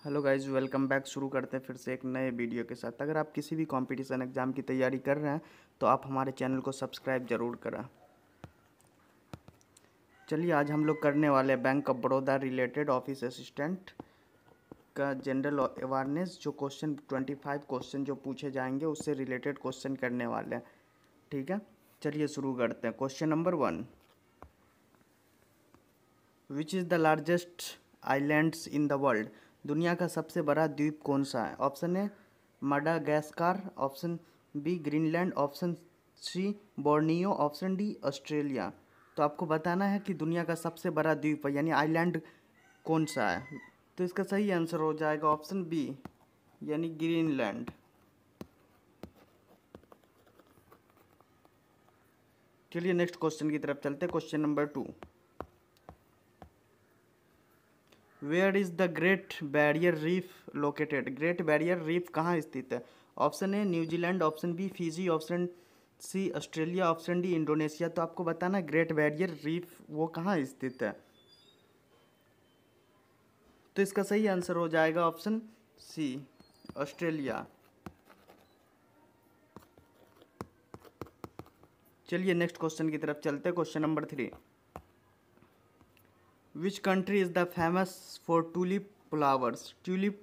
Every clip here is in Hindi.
Hello guys, welcome back. शुरू करते हैं फिर से एक नए वीडियो के साथ। अगर आप किसी भी कंपटीशन एग्ज़ाम की तैयारी कर रहे हैं तो आप हमारे चैनल को सब्सक्राइब ज़रूर करें। चलिए, आज हम लोग करने वाले हैं bank of Baroda related office assistant का जनरल अवेयरनेस। जो क्वेश्चन 25 क्वेश्चन जो पूछे जाएंगे उससे रिलेटेड क्वेश्चन करने वाले हैं। ठीक है, चलिए शुरू करते हैं। Question number 1, which is the largest islands in the world? दुनिया का सबसे बड़ा द्वीप कौन सा है? Option A Madagascar, option B Greenland, option C Borneo, option D Australia. तो आपको बताना है कि दुनिया का सबसे बड़ा द्वीप यानी आइलैंड कौन सा है। तो इसका सही आंसर हो जाएगा ऑप्शन बी यानी ग्रीनलैंड। चलिए नेक्स्ट क्वेश्चन की तरफ चलते हैं। Question number 2, where is the great barrier reef located? Great barrier reef कहाँ स्थित है? Option A New Zealand, option B Fiji, option C Australia, option D Indonesia. तो आपको बताना है ग्रेट बैरियर रीफ वो कहाँ स्थित है। तो इसका सही आंसर हो जाएगा ऑप्शन सी ऑस्ट्रेलिया। चलिए नेक्स्ट क्वेश्चन की तरफ चलते हैं। Question number 3, which country is the famous for tulip flowers? Tulip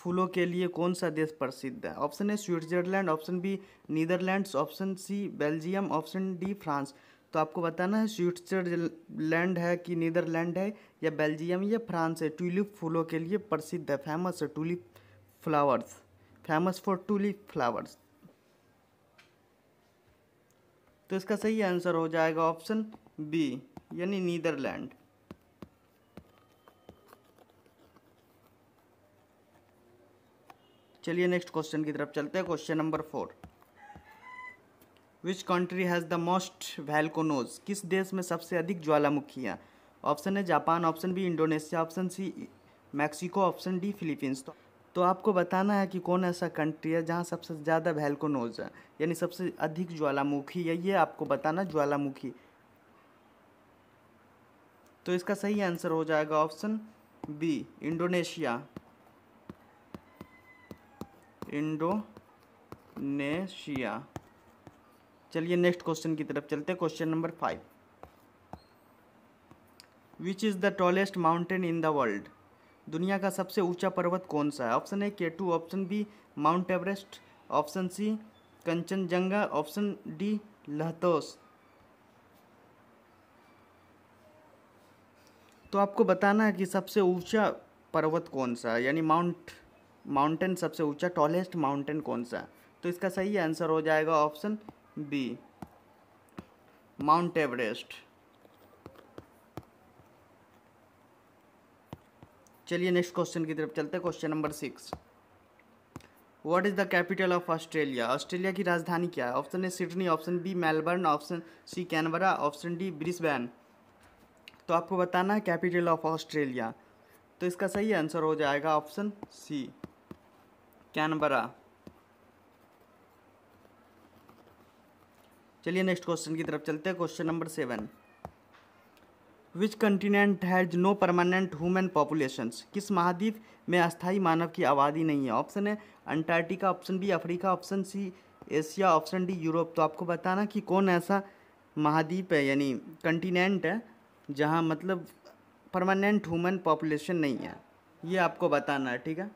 फूलों के लिए कौन सा देश प्रसिद्ध है? Option A Switzerland, option B Netherlands, option C Belgium, option D France. तो आपको बताना है स्विट्जरलैंड है कि नीदरलैंड है या बेल्जियम या फ्रांस है। ट्यूलिप फूलों के लिए प्रसिद्ध है, फेमस है tulip flowers, famous for tulip flowers. तो इसका सही आंसर हो जाएगा ऑप्शन बी यानी नीदरलैंड। चलिए नेक्स्ट क्वेश्चन की तरफ चलते हैं। Question number 4, which country has the most volcanoes? किस देश में सबसे अधिक ज्वालामुखी हैं? ऑप्शन है Japan, option B Indonesia, option C Mexico, option D Philippines. तो आपको बताना है कि कौन ऐसा कंट्री है जहां सबसे ज़्यादा वैल्कोनोज है यानी सबसे अधिक ज्वालामुखी है। ये आपको बताना ज्वालामुखी। तो इसका सही आंसर हो जाएगा ऑप्शन बी इंडोनेशिया। इंडोनेशिया। चलिए नेक्स्ट क्वेश्चन की तरफ चलते हैं। Question number 5, which is the tallest mountain in the world? दुनिया का सबसे ऊंचा पर्वत कौन सा है? Option A K2, option B Mount Everest, option C Kanchenjunga, option D Lhotse. तो आपको बताना है कि सबसे ऊंचा पर्वत कौन सा है यानी माउंटेन सबसे ऊंचा टॉलेस्ट माउंटेन कौन सा है। तो इसका सही आंसर हो जाएगा ऑप्शन बी माउंट एवरेस्ट। चलिए नेक्स्ट क्वेश्चन की तरफ चलते हैं। Question number 6, what is the capital of Australia? Australia की राजधानी क्या है? Option A Sydney, option B Melbourne, option C Canberra, option D Brisbane. तो आपको बताना है कैपिटल ऑफ ऑस्ट्रेलिया। तो इसका सही आंसर हो जाएगा ऑप्शन सी कैनबरा। चलिए नेक्स्ट क्वेश्चन की तरफ चलते हैं। Question number 7, which continent has no permanent human populations? किस महाद्वीप में अस्थायी मानव की आबादी नहीं है? ऑप्शन है Antarctica, option B Africa, option C Asia, option D Europe. तो आपको बताना कि कौन ऐसा महाद्वीप है यानी कंटिनेंट है जहाँ मतलब परमानेंट ह्यूमन पॉपुलेशन नहीं है। ये आपको बताना है, ठीक है।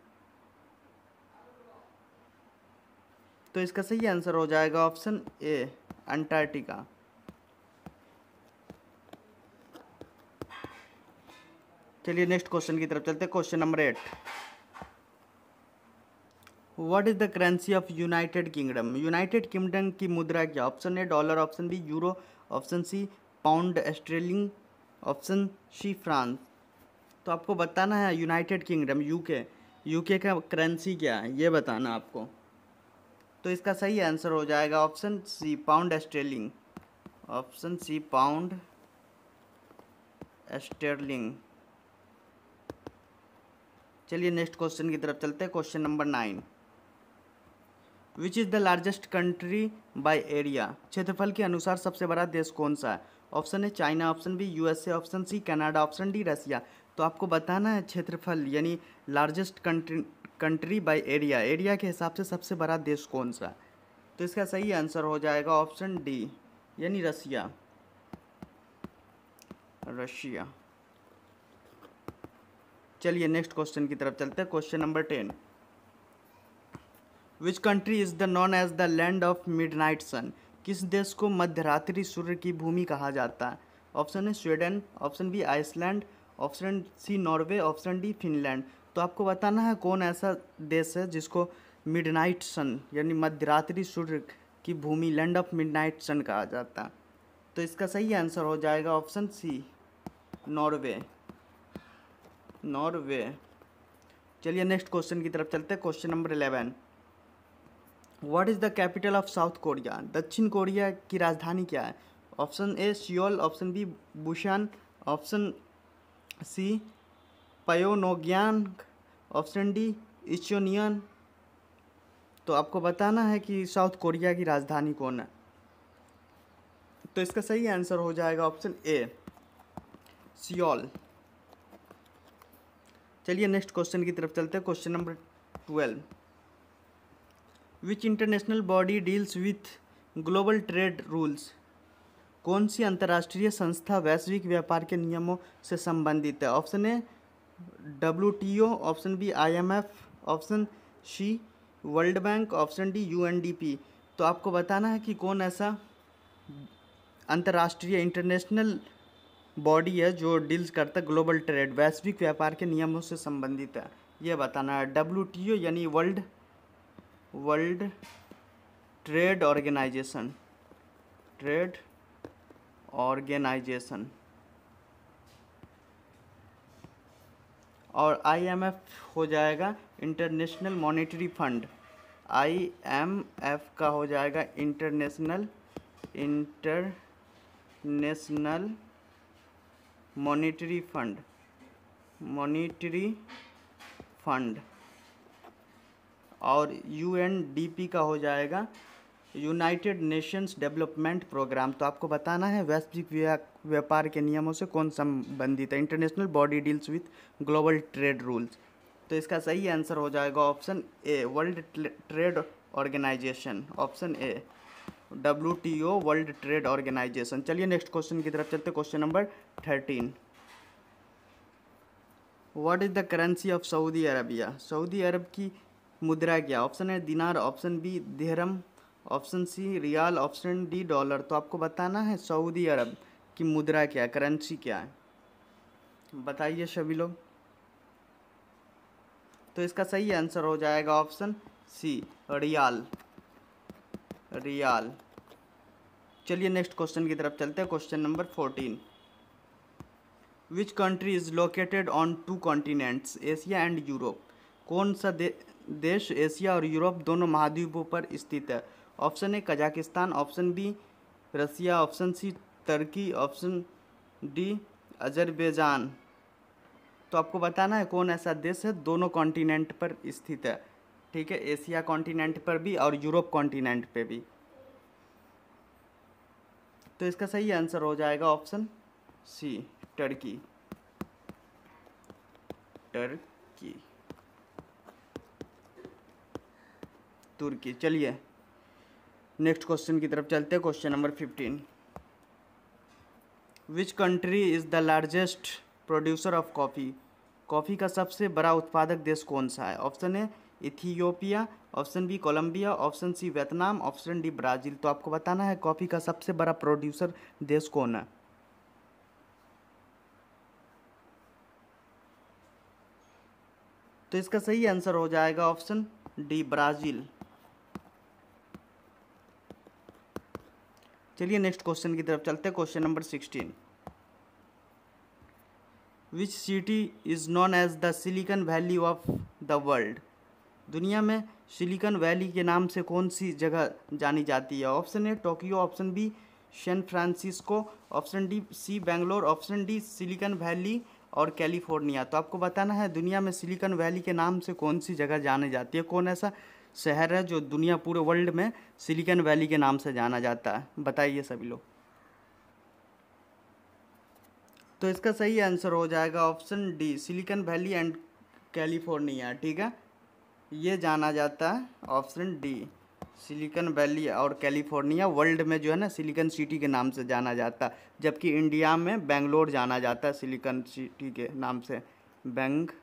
तो इसका सही आंसर हो जाएगा ऑप्शन ए अंटार्कटिका। चलिए नेक्स्ट क्वेश्चन की तरफ चलते हैं। Question number 8, what is the currency of United Kingdom? United Kingdom की मुद्रा क्या? Option A dollar, option B euro, option C pound sterling, option C France. तो आपको बताना है यूनाइटेड किंगडम यूके का करेंसी क्या है ये बताना आपको। तो इसका सही आंसर हो जाएगा option C pound sterling, option C pound sterling. चलिए नेक्स्ट क्वेश्चन की तरफ चलते हैं। Question number 9, which is the largest country by area? क्षेत्रफल के अनुसार सबसे बड़ा देश कौन सा है? ऑप्शन है China, option B USA, option C Canada, option D Russia. तो आपको बताना है क्षेत्रफल यानी largest country by area, area के हिसाब से सबसे बड़ा देश कौन सा। तो इसका सही आंसर हो जाएगा ऑप्शन डी यानी रसिया, रशिया। चलिए नेक्स्ट क्वेश्चन की तरफ चलते हैं। Question number 10, which country is the known as the land of midnight sun, किस देश को मध्यरात्रि सूर्य की भूमि कहा जाता है। ऑप्शन है Sweden, option B Iceland, option C Norway, option D Finland. तो आपको बताना है कौन ऐसा देश है जिसको मिडनाइट सन यानी मध्यरात्रि सूर्य की भूमि, लैंड ऑफ मिडनाइट सन कहा जाता है। तो इसका सही आंसर हो जाएगा ऑप्शन सी नॉर्वे, नॉर्वे। चलिए नेक्स्ट क्वेश्चन की तरफ चलते हैं। Question number 11, what is the capital of South Korea, दक्षिण कोरिया की राजधानी क्या है। Option A Seoul, option B Busan, option C Pyongyang, option D Incheon. तो आपको बताना है कि साउथ कोरिया की राजधानी कौन है। तो इसका सही आंसर हो जाएगा ऑप्शन ए सियोल। चलिए नेक्स्ट क्वेश्चन की तरफ चलते हैं। Question number 12, which international body deals with global trade rules, कौन सी अंतर्राष्ट्रीय संस्था वैश्विक व्यापार के नियमों से संबंधित है। Option A WTO, option B IMF, option C world bank, option D UNDP। तो आपको बताना है कि कौन ऐसा अंतर्राष्ट्रीय इंटरनेशनल बॉडी है जो डील्स करता है ग्लोबल ट्रेड, वैश्विक व्यापार के नियमों से संबंधित है, ये बताना है। WTO यानी world trade organisation, trade organisation, और IMF हो जाएगा इंटरनेशनल मॉनेटरी फंड, IMF का हो जाएगा इंटरनेशनल मॉनेटरी फंड, और UNDP का हो जाएगा यूनाइटेड नेशंस डेवलपमेंट प्रोग्राम। तो आपको बताना है वैश्विक व्यापार के नियमों से कौन संबंधित है। International body deals with global trade rules. तो इसका सही आंसर हो जाएगा option A World trade Organization, option A WTO World trade Organization. चलिए नेक्स्ट क्वेश्चन की तरफ चलते। Question number 13, what is the currency of Saudi Arabia, सऊदी अरब की मुद्रा क्या। ऑप्शन है dinar, option B dirham, option C riyal, option D dollar. तो आपको बताना है सऊदी अरब की मुद्रा क्या है, करेंसी क्या है, बताइए सभी लोग। तो इसका सही आंसर हो जाएगा ऑप्शन सी रियाल, रियाल। चलिए नेक्स्ट क्वेश्चन की तरफ चलते हैं। Question number 14, which country is located on 2 continents, Asia and Europe, कौन सा देश एशिया और यूरोप दोनों महाद्वीपों पर स्थित है। Option A Kazakhstan, option B Russia, option C तुर्की, ऑप्शन डी अजरबैजान। तो आपको बताना है कौन ऐसा देश है दोनों कॉन्टिनेंट पर स्थित है, ठीक है, एशिया कॉन्टिनेंट पर भी और यूरोप कॉन्टिनेंट पे भी। तो इसका सही आंसर हो जाएगा ऑप्शन सी टर्की, टर्की, तुर्की। चलिए नेक्स्ट क्वेश्चन की तरफ चलते हैं। Question number 15, which country is the largest producer of coffee, coffee का सबसे बड़ा उत्पादक देश कौन सा है। Option A Ethiopia, option B Colombia, option C Vietnam, option D Brazil. तो आपको बताना है कॉफ़ी का सबसे बड़ा प्रोड्यूसर देश कौन है। तो इसका सही आंसर हो जाएगा ऑप्शन डी ब्राज़ील। चलिए नेक्स्ट क्वेश्चन की तरफ चलते हैं। Question number 16, which city is known as the Silicon Valley of the world, दुनिया में सिलिकन वैली के नाम से कौन सी जगह जानी जाती है। Option A Tokyo, option B San Francisco, option D C Bangalore, option D Silicon Valley और कैलिफोर्निया। तो आपको बताना है दुनिया में सिलिकन वैली के नाम से कौन सी जगह जानी जाती है, कौन ऐसा शहर है जो दुनिया पूरे वर्ल्ड में सिलिकन वैली के नाम से जाना जाता है, बताइए सभी लोग। तो इसका सही आंसर हो जाएगा option D, silicon valley and California. ठीक है, ये जाना जाता है ऑप्शन डी, सिलिकॉन वैली और कैलिफोर्निया वर्ल्ड में जो है ना सिलिकॉन सिटी के नाम से जाना जाता है, जबकि इंडिया में बेंगलोर जाना जाता है सिलिकॉन सिटी के नाम से, बेंगलुरु।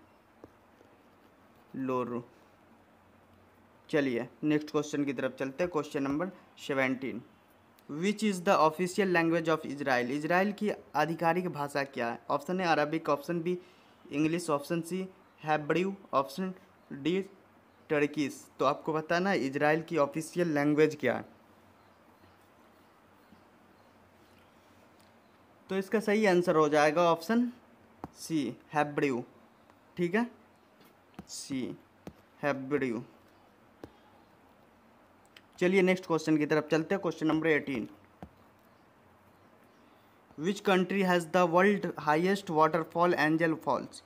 चलिए नेक्स्ट क्वेश्चन की तरफ चलते हैं। Question number 17, which is the official language of Israel? Israel की आधिकारिक भाषा क्या है? Option A Arabic, option B English, option C Hebrew, option D Turkish. तो आपको बताना है इजराइल की ऑफिशियल लैंग्वेज क्या है। तो इसका सही आंसर हो जाएगा ऑप्शन सी हैब्रू। ठीक है, सी हैब्रू। चलिए नेक्स्ट क्वेश्चन की तरफ चलते हैं। Question number 18, which country has the world highest waterfall Angel Falls?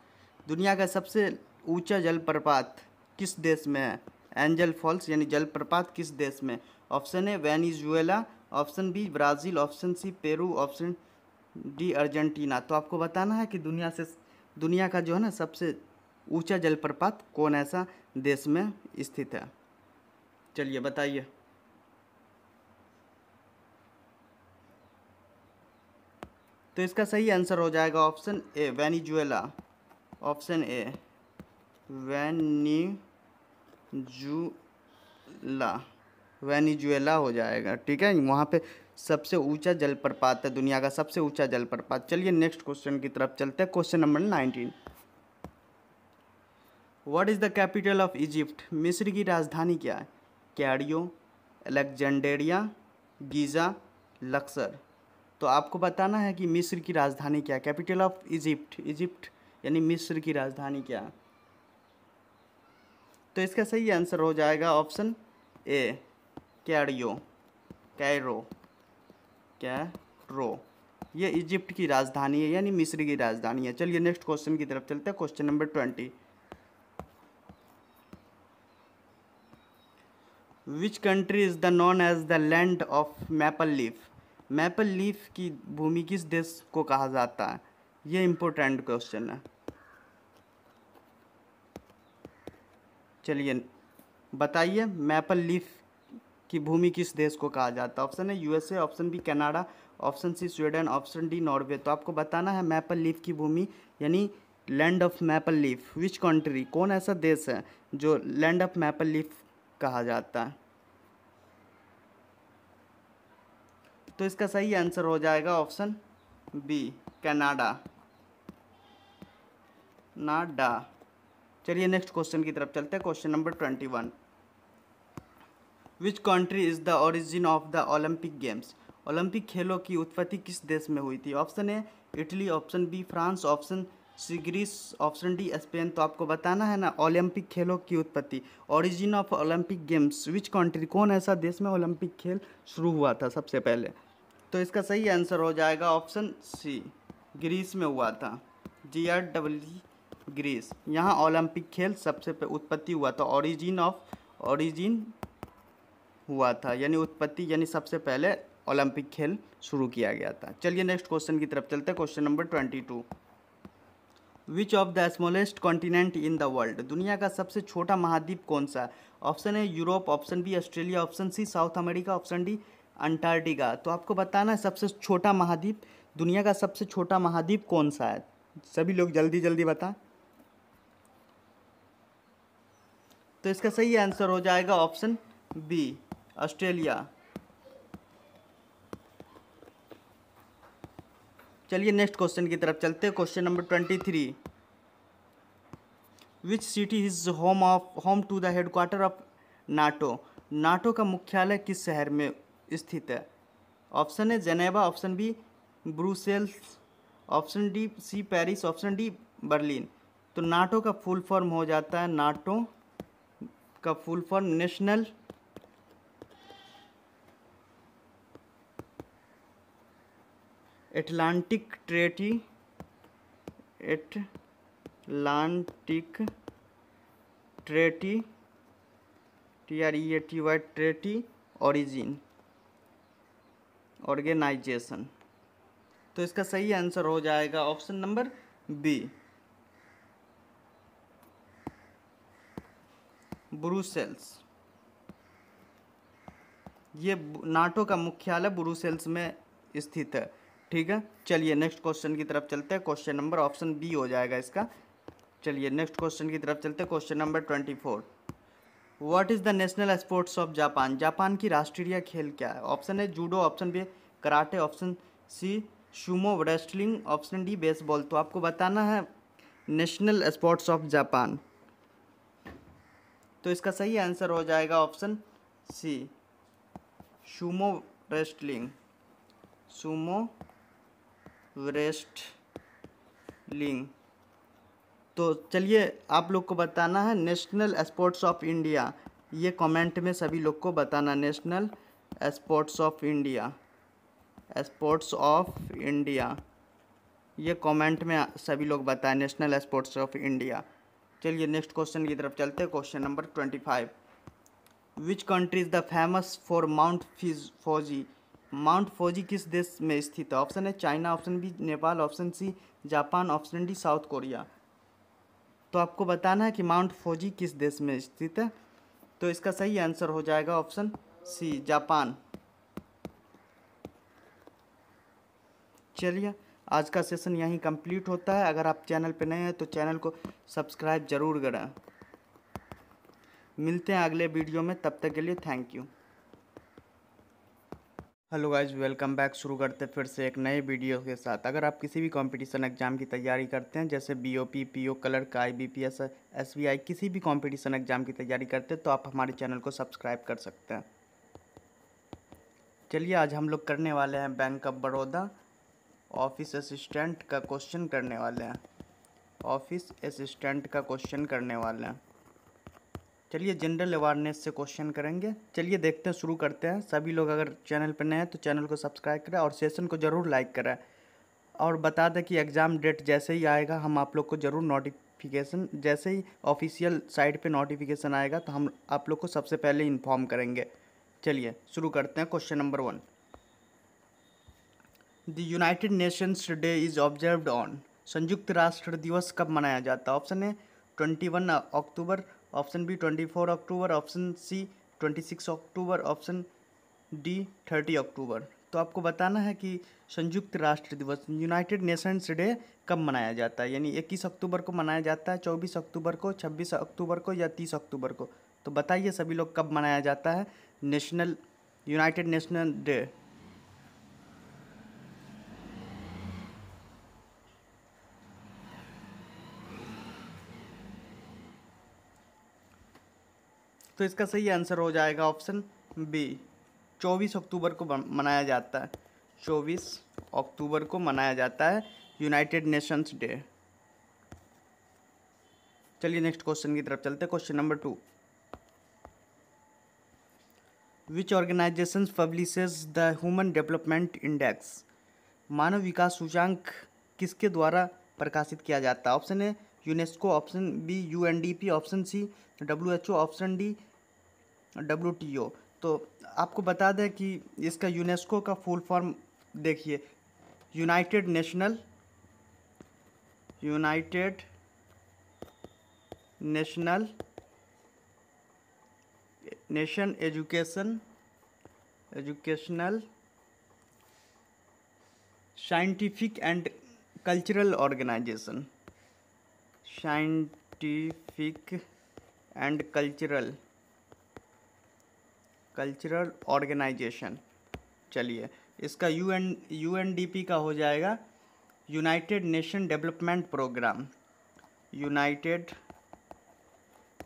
दुनिया का सबसे ऊंचा जलप्रपात किस देश में है? एंजल फॉल्स यानी जलप्रपात किस देश में? Option A Venezuela, option B Brazil, option C Peru, option D Argentina. तो आपको बताना है कि दुनिया का जो है ना सबसे ऊंचा जलप्रपात कौन ऐसा देश में स्थित है। चलिए बताइए। तो इसका सही आंसर हो जाएगा option A Venezuela. Option A Venezuela हो जाएगा। ठीक है, वहाँ पे सबसे ऊंचा जलप्रपात है, दुनिया का सबसे ऊंचा जलप्रपात। चलिए नेक्स्ट क्वेश्चन की तरफ चलते हैं। Question number 19, what is the capital of Egypt? मिस्र की राजधानी क्या है? Cairo, Alexandria, Giza, Laksar. तो आपको बताना है कि मिस्र की राजधानी क्या है, कैपिटल ऑफ इजिप्ट, इजिप्ट यानी मिस्र की राजधानी क्या है। तो इसका सही आंसर हो जाएगा ऑप्शन ए कैरो। ये इजिप्ट की राजधानी है यानी मिस्र की राजधानी है। चलिए नेक्स्ट क्वेश्चन की तरफ चलते हैं। Question number 20, which country is the known as the land of maple leaf? Maple leaf की भूमि किस देश को कहा जाता है? ये इम्पोर्टेंट क्वेश्चन है। चलिए बताइए, मैपल लीफ की भूमि किस देश को कहा जाता है? ऑप्शन है USA, option B Canada, option C Sweden, option D Norway. तो आपको बताना है मैपल लीफ की भूमि यानी land of maple leaf, which country, कौन ऐसा देश है जो लैंड ऑफ मैपल लीफ कहा जाता है? तो इसका सही आंसर हो जाएगा ऑप्शन बी कनाडा। चलिए नेक्स्ट क्वेश्चन की तरफ चलते हैं। Question number 21, which country is the origin of the Olympic games? Olympic खेलों की उत्पत्ति किस देश में हुई थी? Option A Italy, option B France, option C Greece, option D Spain. तो आपको बताना है ना ओलंपिक खेलों की उत्पत्ति, origin of Olympic games, which country, कौन ऐसा देश में ओलंपिक खेल शुरू हुआ था सबसे पहले? तो इसका सही आंसर हो जाएगा ऑप्शन सी ग्रीस में हुआ था, GREE ग्रीस। यहाँ ओलंपिक खेल सबसे उत्पत्ति हुआ था, ओरिजिन हुआ था यानी उत्पत्ति यानी सबसे पहले ओलंपिक खेल शुरू किया गया था। चलिए नेक्स्ट क्वेश्चन की तरफ चलते हैं। Question number 22, which of the smallest continent in the world? दुनिया का सबसे छोटा महाद्वीप कौन सा है? Option A Europe, option B Australia, option C South America, option D Antarctica. तो आपको बताना है सबसे छोटा महाद्वीप, दुनिया का सबसे छोटा महाद्वीप कौन सा है? सभी लोग जल्दी जल्दी बताएं। तो इसका सही आंसर हो जाएगा ऑप्शन बी ऑस्ट्रेलिया। चलिए नेक्स्ट क्वेश्चन की तरफ चलते हैं। Question number 23, which city is home to the headquarter of NATO? NATO का मुख्यालय किस शहर में स्थित है? Option A Geneva, option B Brussels, option D C Paris, option D Berlin. तो नाटो का फुल फॉर्म हो जाता है, नाटो का full form national Atlantic treaty treaty organisation. तो तो इसका सही आंसर हो जाएगा ऑप्शन नंबर बी, ब्रुसेल्स। ये नाटो का मुख्यालय ब्रुसेल्स में स्थित है। ठीक है, चलिए नेक्स्ट क्वेश्चन की तरफ चलते हैं। क्वेश्चन नंबर ऑप्शन बी हो जाएगा इसका। चलिए नेक्स्ट क्वेश्चन की तरफ चलते हैं। Question number 24, what is the national sports of Japan? Japan की राष्ट्रीय खेल क्या है? ऑप्शन है judo, option B karate, option C sumo wrestling, option D baseball. तो आपको बताना है नेशनल स्पोर्ट्स ऑफ जापान। तो इसका सही आंसर हो जाएगा option C, sumo wrestling, sumo wrestling. तो चलिए आप लोग को बताना है नेशनल स्पोर्ट्स ऑफ इंडिया। ये कमेंट में सभी लोग को बताना, national sports of India, sports of India, ये कमेंट में सभी लोग बताएं नेशनल स्पोर्ट्स ऑफ इंडिया। चलिए नेक्स्ट क्वेश्चन की तरफ चलते हैं। Question number 25, which country is the famous for Mount Fuji? Mount Fuji किस देश में स्थित है? ऑप्शन है China, option B Nepal, option C Japan, option D South Korea. तो आपको बताना है कि माउंट फौजी किस देश में स्थित है। तो इसका सही आंसर हो जाएगा ऑप्शन सी, जापान। चलिए आज का सेशन यहीं कंप्लीट होता है। अगर आप चैनल पर नए हैं तो चैनल को सब्सक्राइब जरूर करें। मिलते हैं अगले वीडियो में, तब तक के लिए thank you. Hello guys, welcome back. शुरू करते हैं फिर से एक नए वीडियो के साथ। अगर आप किसी भी कंपटीशन एग्जाम की तैयारी करते हैं, जैसे BOP, PO clerk, IBPS, SBI, किसी भी कंपटीशन एग्जाम की तैयारी करते हैं तो आप हमारे चैनल को सब्सक्राइब कर सकते हैं। चलिए आज हम लोग करने वाले हैं bank of Baroda office assistant का क्वेश्चन करने वाले हैं। ऑफिस असिस्टेंट का क्वेश्चन करने वाले हैं। चलिए जनरल अवेयरनेस से क्वेश्चन करेंगे। चलिए देखते हैं, शुरू करते हैं। सभी लोग अगर चैनल पर नए हैं तो चैनल को सब्सक्राइब करें और सेशन को ज़रूर लाइक करें, और बता दें कि एग्ज़ाम डेट जैसे ही आएगा हम आप लोग को ज़रूर नोटिफिकेशन, जैसे ही ऑफिशियल साइट पे नोटिफिकेशन आएगा तो हम आप लोग को सबसे पहले इन्फॉर्म करेंगे। चलिए शुरू करते हैं। Question number 1, the United Nations day is observed on? संयुक्त राष्ट्र दिवस कब मनाया जाता है? Option A 21 October, option B 24 October, option C 26 October, option D 30 October. तो आपको बताना है कि संयुक्त राष्ट्र दिवस, यूनाइटेड नेशंस डे कब मनाया जाता है। यानी 21 अक्टूबर को मनाया जाता है, 24 अक्टूबर को, 26 अक्टूबर को या 30 अक्टूबर को। तो बताइए सभी लोग कब मनाया जाता है नेशनल यूनाइटेड नेशनल डे। तो इसका सही आंसर हो जाएगा ऑप्शन बी, 24 अक्टूबर को मनाया जाता है। 24 अक्टूबर को मनाया जाता है यूनाइटेड नेशंस डे। चलिए नेक्स्ट क्वेश्चन की तरफ चलते हैं। Question number 2, which organisation publishes the human development index? मानव विकास सूचांक किसके द्वारा प्रकाशित किया जाता है? Option A UNESCO, option B UNDP, option C WHO, option D WTO. तो आपको बता दें कि इसका यूनेस्को का फुल फॉर्म देखिए, United Nation Educational Scientific and Cultural Organization, Scientific and Cultural Organization. चलिए इसका यूएनडीपी का हो जाएगा United Nation development programme, United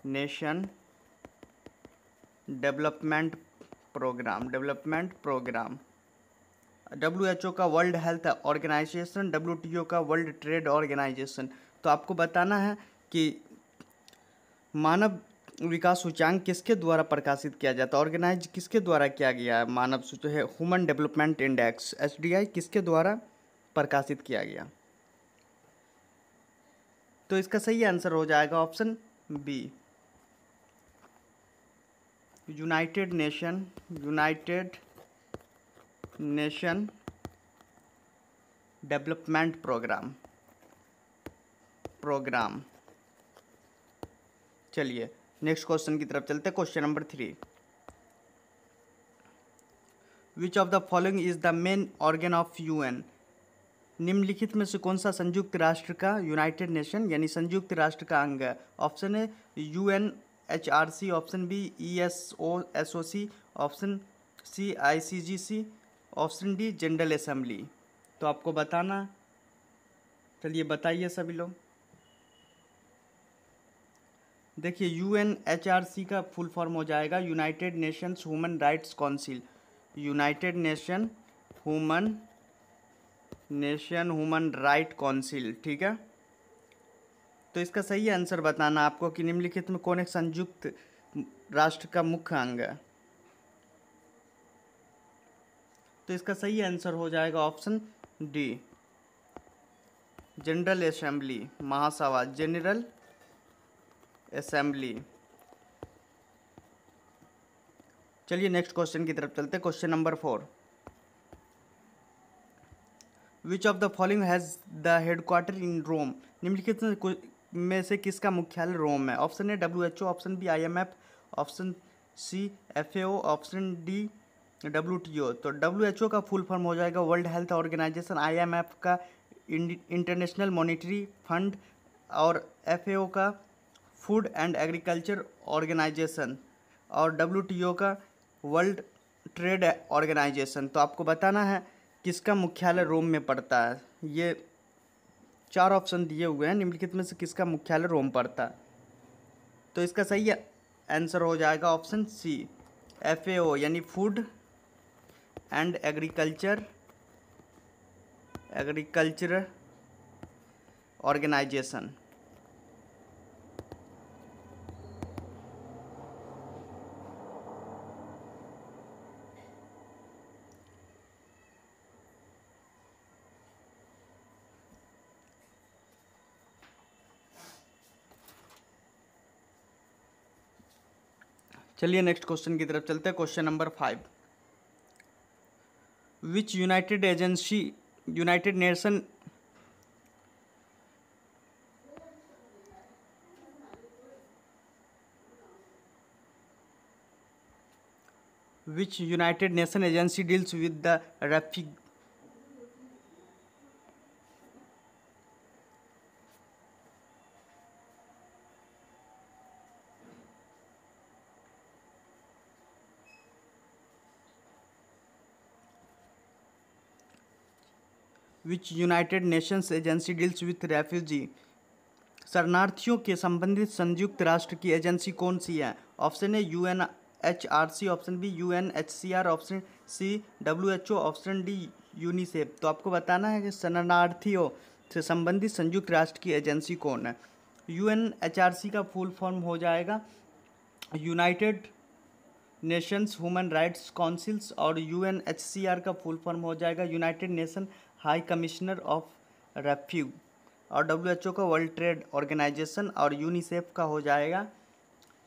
Nation development programme. WHO का वर्ल्ड हेल्थ ऑर्गेनाइजेशन, डब्ल्यूटीओ का वर्ल्ड ट्रेड ऑर्गेनाइजेशन। तो आपको बताना है कि मानव विकास सूचांक किसके द्वारा प्रकाशित किया जाता है, ऑर्गेनाइज किसके द्वारा किया गया है। मानव है ह्यूमन डेवलपमेंट इंडेक्स एचडीआई किसके द्वारा प्रकाशित किया गया। तो इसका सही आंसर हो जाएगा option B, United Nation development programme. चलिए नेक्स्ट क्वेश्चन की तरफ चलते हैं। Question number 3, which of the following is the main organ of UN. निम्नलिखित में से कौन सा संयुक्त राष्ट्र का, यूनाइटेड नेशन यानी संयुक्त राष्ट्र का अंग है। Option A UNHRC, option B ESOSOC, option C ICGC, option D general assembly. तो आपको बताना, चलिए बताइए सभी लोग। देखिए UNHRC का फुल फॉर्म हो जाएगा United Nations human rights council. United nation human right council, ठीक है। तो इसका सही आंसर बताना आपको कि निम्नलिखित में कौन एक संयुक्त राष्ट्र का मुख्य अंग है। तो इसका सही आंसर हो जाएगा ऑप्शन डी, जनरल असेंबली, महासभा, जनरल असेंबली। चलिए नेक्स्ट क्वेश्चन की तरफ चलते हैं। Question number 4, which of the following has the headquarter in Rome. निम्नलिखित में से किसका मुख्यालय रोम है। Option A WHO, option B IMF, option C FAO, option D WTO। तो WHO का फुल फॉर्म हो जाएगा वर्ल्ड हेल्थ ऑर्गेनाइजेशन, IMF का इंटरनेशनल मॉनिटरी फंड और FAO का फूड एंड एग्रीकल्चर ऑर्गेनाइजेशन और WTO का वर्ल्ड ट्रेड ऑर्गेनाइजेशन। तो आपको बताना है किसका मुख्यालय रोम में पड़ता है। ये 4 ऑप्शन दिए हुए हैं, निम्नलिखित में से किसका मुख्यालय रोम पड़ता है। तो इसका सही आंसर हो जाएगा ऑप्शन सी, FAO यानी फूड एंड एग्रीकल्चर ऑर्गेनाइजेशन। चलिए नेक्स्ट क्वेश्चन की तरफ चलते हैं। Question number 5, which United nation agency deals with the which United Nations agency deals with refugee. शरणार्थियों के संबंधित संयुक्त राष्ट्र की एजेंसी कौन सी है। Option A UNHRC, option B UNHCR, option C WHO, option D UNICEF. तो आपको बताना है कि शरणार्थियों से संबंधित संयुक्त राष्ट्र की एजेंसी कौन है। UNHRC का फुल फॉर्म हो जाएगा United Nations human rights councils और UNHCR का फुल फॉर्म हो जाएगा United Nation high commissioner of refuge और WHO का वर्ल्ड ट्रेड ऑर्गेनाइजेशन और यूनिसेफ का हो जाएगा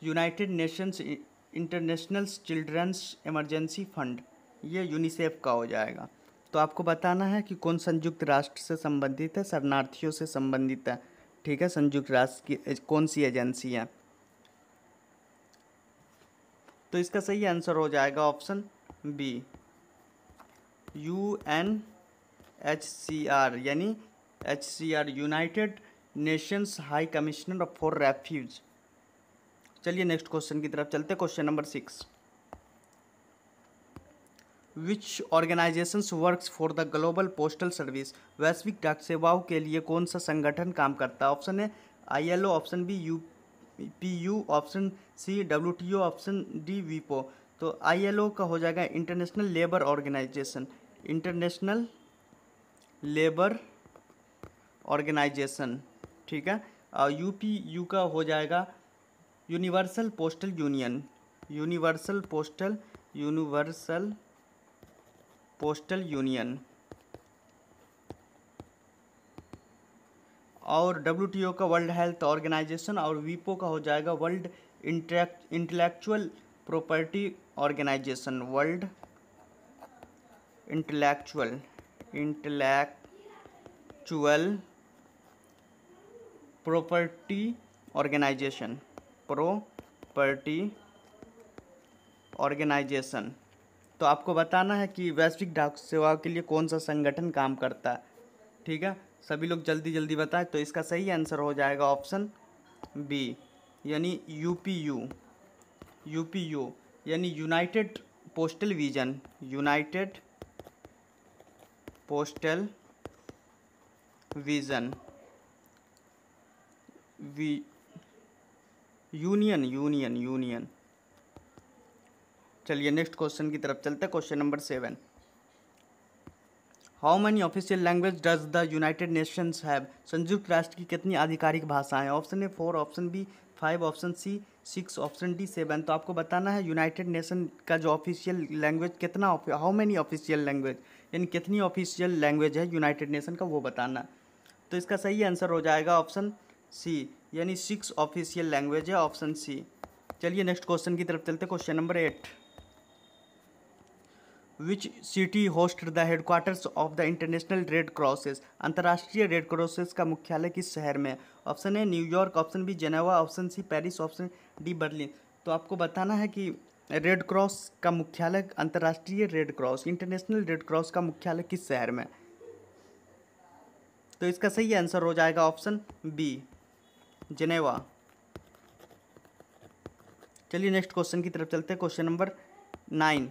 United Nations international children's emergency fund, ये यूनिसेफ का हो जाएगा। तो आपको बताना है कि कौन संयुक्त राष्ट्र से संबंधित है, शरणार्थियों से संबंधित है, ठीक है। संयुक्त राष्ट्र की कौन सी एजेंसी है। तो इसका सही आंसर हो जाएगा ऑप्शन बी, UNHCR यानी HCR, United Nations High Commissioner for refuge. चलिए नेक्स्ट क्वेश्चन की तरफ चलते हैं। Question number 6, which organisations works for the global postal service. वैश्विक डाक सेवाओं के लिए कौन सा संगठन काम करता है। Option A ILO, option B UPU, option C WTO, option D WIPO। तो ILO का हो जाएगा International Labour Organisation, International Labour Organisation, ठीक है। और UPU का हो जाएगा Universal Postal Union, Universal Postal Union. और WTO का वर्ल्ड हेल्थ ऑर्गेनाइजेशन और WIPO का हो जाएगा World Intellectual Property Organisation, World Intellectual Intellectual Property Organisation, Property Organisation. तो आपको बताना है कि वैश्विक डाक सेवाओं के लिए कौन सा संगठन काम करता है। ठीक है, सभी लोग जल्दी जल्दी बताएं। तो इसका सही आंसर हो जाएगा ऑप्शन बी, यानी यूपीयू। यूपीयू यानी United Postal Vision, United Postal Vision Union Union Union. चलिए नेक्स्ट क्वेश्चन की तरफ चलते हैं। Question number 7, how many official language does the United Nations have? संयुक्त राष्ट्र की कितनी आधिकारिक भाषाएं? Option A 4, option B 5, option C 6, option D 7। तो आपको बताना है यूनाइटेड नेशन का जो ऑफिशियल लैंग्वेज कितना, हाउ मैनी ऑफिशियल लैंग्वेज यानी कितनी ऑफिशियल लैंग्वेज है यूनाइटेड नेशन का, वो बताना। तो इसका सही आंसर हो जाएगा ऑप्शन सी, यानी 6 ऑफिशियल लैंग्वेज है, ऑप्शन सी। चलिए नेक्स्ट क्वेश्चन की तरफ चलते हैं। Question number 8, which city host the headquarters of the International Red Crosses? अंतर्राष्ट्रीय रेड क्रॉसेस का मुख्यालय किस शहर में है? Option A New York, option B Geneva, option C Paris, option D Berlin. तो आपको बताना है कि रेड क्रॉस का मुख्यालय, अंतर्राष्ट्रीय red cross, international red cross का मुख्यालय किस शहर में? तो इसका सही आंसर हो जाएगा ऑप्शन बी, जेनेवा। चलिए नेक्स्ट क्वेश्चन की तरफ चलते हैं। Question number 9,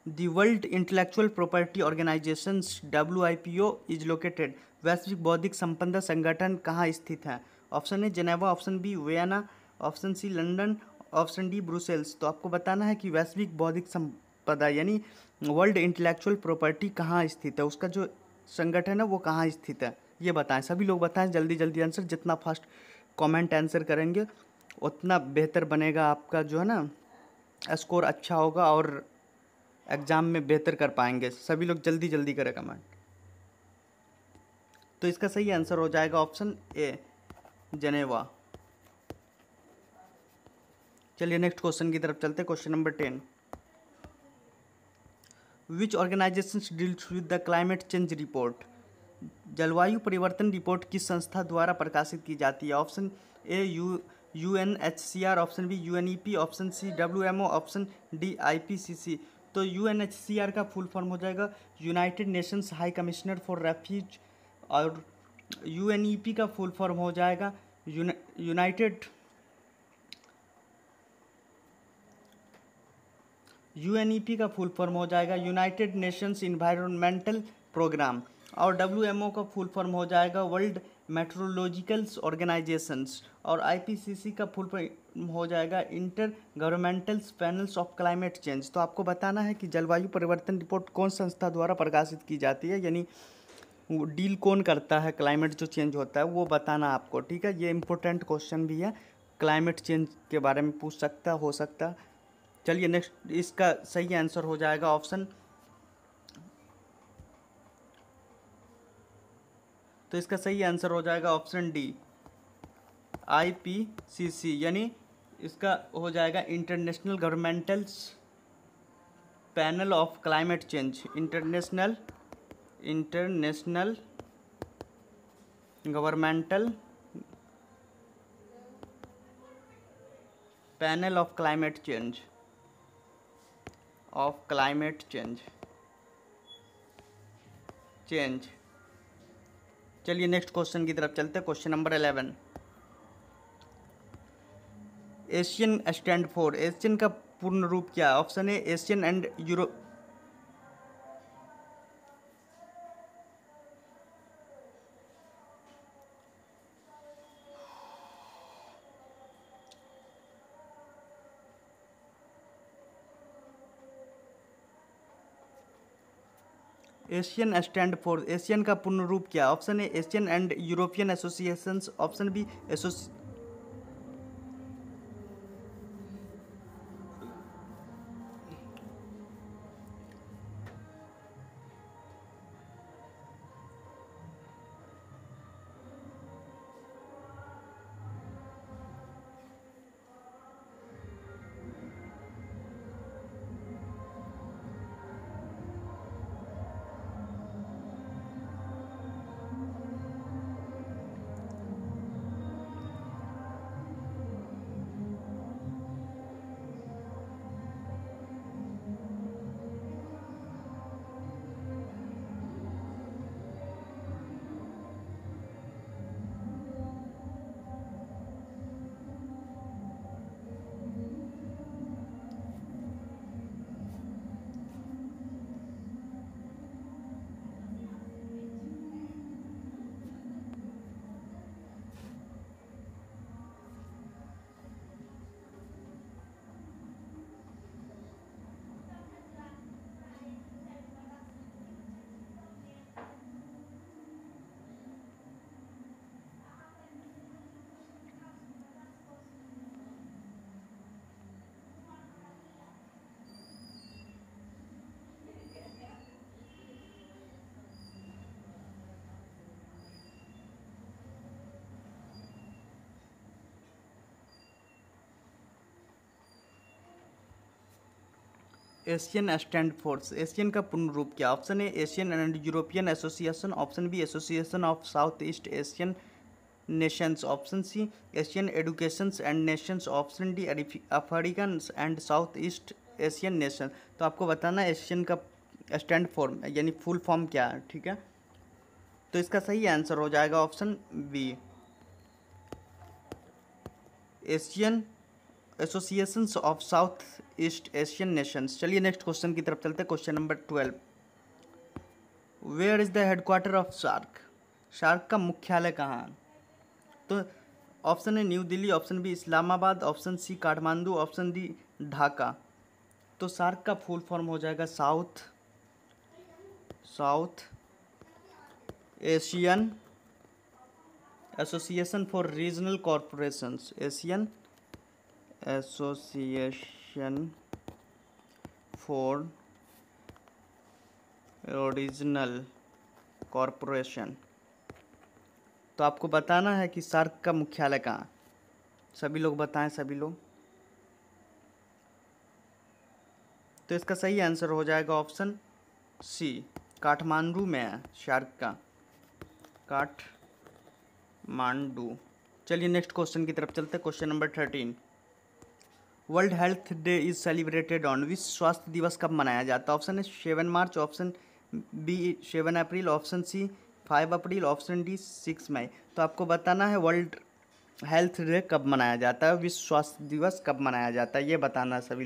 the World Intellectual Property Organisation WIPO is located? वैश्विक बौद्धिक संपदा संगठन कहाँ स्थित है? Option A Geneva, option B Vienna, option C London, option D Brussels. तो आपको बताना है कि वैश्विक बौद्धिक संपदा यानी वर्ल्ड इंटेलेक्चुअल प्रॉपर्टी कहाँ स्थित है, उसका जो संगठन है वो कहाँ स्थित है, ये बताएं। सभी लोग बताएं जल्दी जल्दी आंसर। जितना फास्ट कमेंट आंसर करेंगे उतना बेहतर बनेगा, आपका जो है ना स्कोर अच्छा होगा और एग्ज़ाम में बेहतर कर पाएंगे। सभी लोग जल्दी जल्दी करें कमेंट। तो इसका सही आंसर हो जाएगा ऑप्शन ए, जेनेवा। चलिए नेक्स्ट क्वेश्चन की तरफ चलते हैं। Question number 10, which organisation deals with the climate change report? जलवायु परिवर्तन रिपोर्ट किस संस्था द्वारा प्रकाशित की जाती है? Option A UNHCR, option B UNEP, option C WMO, option D IPCC। तो UNHCR का फुल फॉर्म हो जाएगा United Nations High Commissioner for Refuge, और UNEP का फुल फॉर्म हो जाएगा UNEP का फुल फॉर्म हो जाएगा यूनाइटेड नेशंस इन्वायरमेंटल प्रोग्राम, और WMO का फुल फॉर्म हो जाएगा वर्ल्ड मेट्रोलॉजिकल्स ऑर्गेनाइजेशंस, और IPCC का फुल फॉर्म हो जाएगा Intergovernmental Panels of Climate Change. तो आपको बताना है कि जलवायु परिवर्तन रिपोर्ट कौन संस्था द्वारा प्रकाशित की जाती है, यानी वो डील कौन करता है क्लाइमेट जो चेंज होता है, वो बताना आपको। ठीक है, ये इंपॉर्टेंट क्वेश्चन भी है, क्लाइमेट चेंज के बारे में पूछ सकता हो सकता। चलिए नेक्स्ट, इसका सही आंसर हो जाएगा ऑप्शन, तो इसका सही आंसर हो जाएगा ऑप्शन डी, IPCC, यानी इसका हो जाएगा International Governmental Panel of Climate Change, International Governmental Panel of Climate Change. चलिए नेक्स्ट क्वेश्चन की तरफ चलते हैं। Question number 11, ASEAN stand for, ASEAN का पूर्ण रूप क्या है? Option A Asian and Euro ASEAN stand for, ASEAN का पूर्ण रूप क्या? Option A Asian and European Associations, option B ASEAN stand force, ASEAN का पूर्ण रूप क्या? Option A Asian and European association, option B Association of South East Asian Nations, option C Asian Educations and Nations, option D African and South East Asian Nation. तो आपको बताना एशियन का स्टैंड फॉर्म यानी फुल फॉर्म क्या है, ठीक है। तो इसका सही आंसर हो जाएगा option B, ASEAN Associations of South East Asian Nations. चलिए नेक्स्ट क्वेश्चन की तरफ चलते हैं। Question number 12, where is the headquarter of SAARC? SAARC का मुख्यालय कहाँ है? तो option A new Delhi, option B Islamabad, option C Kathmandu, option D Dhaka. तो शार्क का फुल फॉर्म हो जाएगा South Asian Association for Regional Corporations, Asian Association for Regional Corporation. तो आपको बताना है कि शार्क का मुख्यालय कहाँ है। सभी लोग बताएं, सभी लोग। तो इसका सही आंसर हो जाएगा ऑप्शन सी, काठमांडू में है शार्क का, काठमांडू। चलिए नेक्स्ट क्वेश्चन की तरफ चलते हैं। Question number 13, World Health Day is celebrated on, विश्व स्वास्थ्य दिवस कब मनाया जाता है? Option A 7 March, option B 7 April, option C 5 April, option D 6 मई। तो आपको बताना है वर्ल्ड हेल्थ डे कब मनाया जाता है, विश्व स्वास्थ्य दिवस कब मनाया जाता है, ये बताना है सभी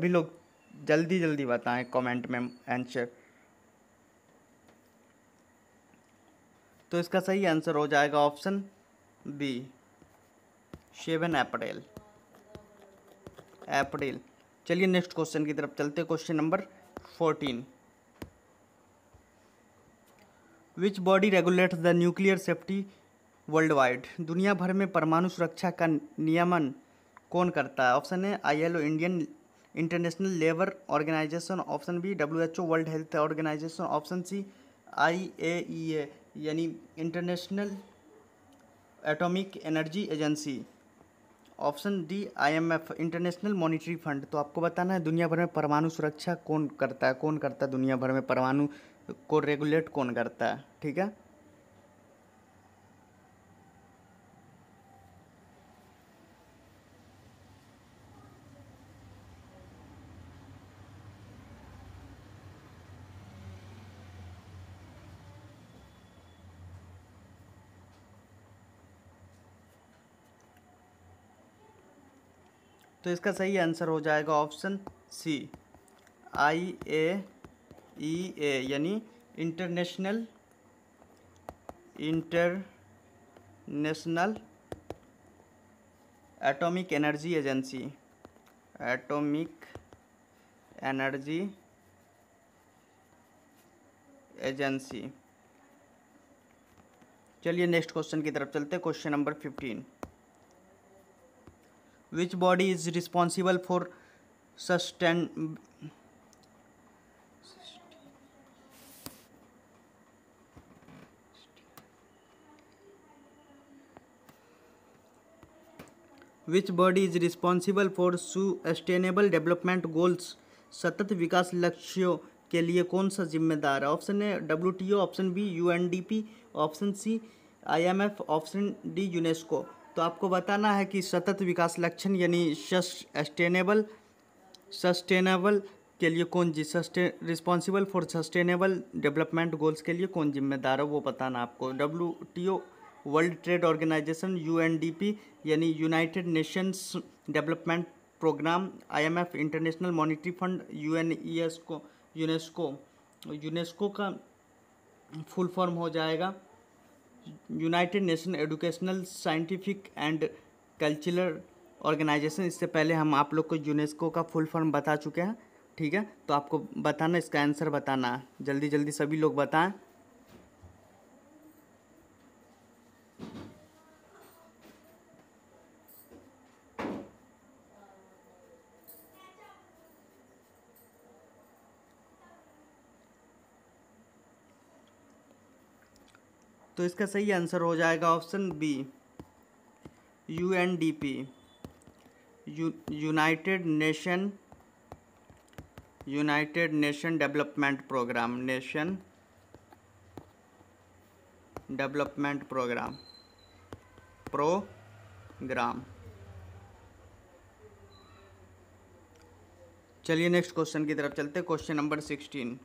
लोग जल्दी जल्दी बताएं कमेंट में आंसर। तो इसका सही आंसर हो जाएगा ऑप्शन बी 7 अप्रैल। चलिए नेक्स्ट क्वेश्चन की तरफ चलते हैं। Question number 14, which body regulates the nuclear safety world wide? दुनिया भर में परमाणु सुरक्षा का नियमन कौन करता है? Option A ILO Indian International Labour Organisation, option B WHO World health organisation, option C IAEA यानी International Atomic Energy Agency, option D IMF International Monetary Fund. तो आपको बताना है दुनिया भर में परमाणु सुरक्षा कौन करता है दुनिया भर में परमाणु को रेगुलेट कौन करता है, ठीक है। तो इसका सही आंसर हो जाएगा ऑप्शन सी IAEA यानी International Atomic Energy agency, atomic Energy agency. चलिए नेक्स्ट क्वेश्चन की तरफ चलते हैं। Question number 15, which body is responsible for sustain which body is responsible for sustainable development goals, सतत विकास लक्ष्यों के लिए कौन सा जिम्मेदार है? Option A WTO, option B UNDP, option C IMF, option D UNESCO. तो आपको बताना है कि सतत विकास लक्ष्य यानी सस्टेनेबल के लिए कौन responsible for sustainable development goals के लिए कौन जिम्मेदार है, वो बताना आपको। WTO World trade Organisation, UNDP यानी United Nations Development Programme, IMF International Monetary Fund, UNESCO का फुल फॉर्म हो जाएगा United Nation Educational Scientific and Cultural Organisation. इससे पहले हम आप लोग को यूनेस्को का फुल फॉर्म बता चुके हैं, ठीक है। तो आपको बताना, इसका आंसर बताना, जल्दी जल्दी सभी लोग बताएं। तो इसका सही आंसर हो जाएगा option B UNDP United Nation United Nation development Programme, Nation development programme. चलिए नेक्स्ट क्वेश्चन की तरफ चलते हैं। Question number 16,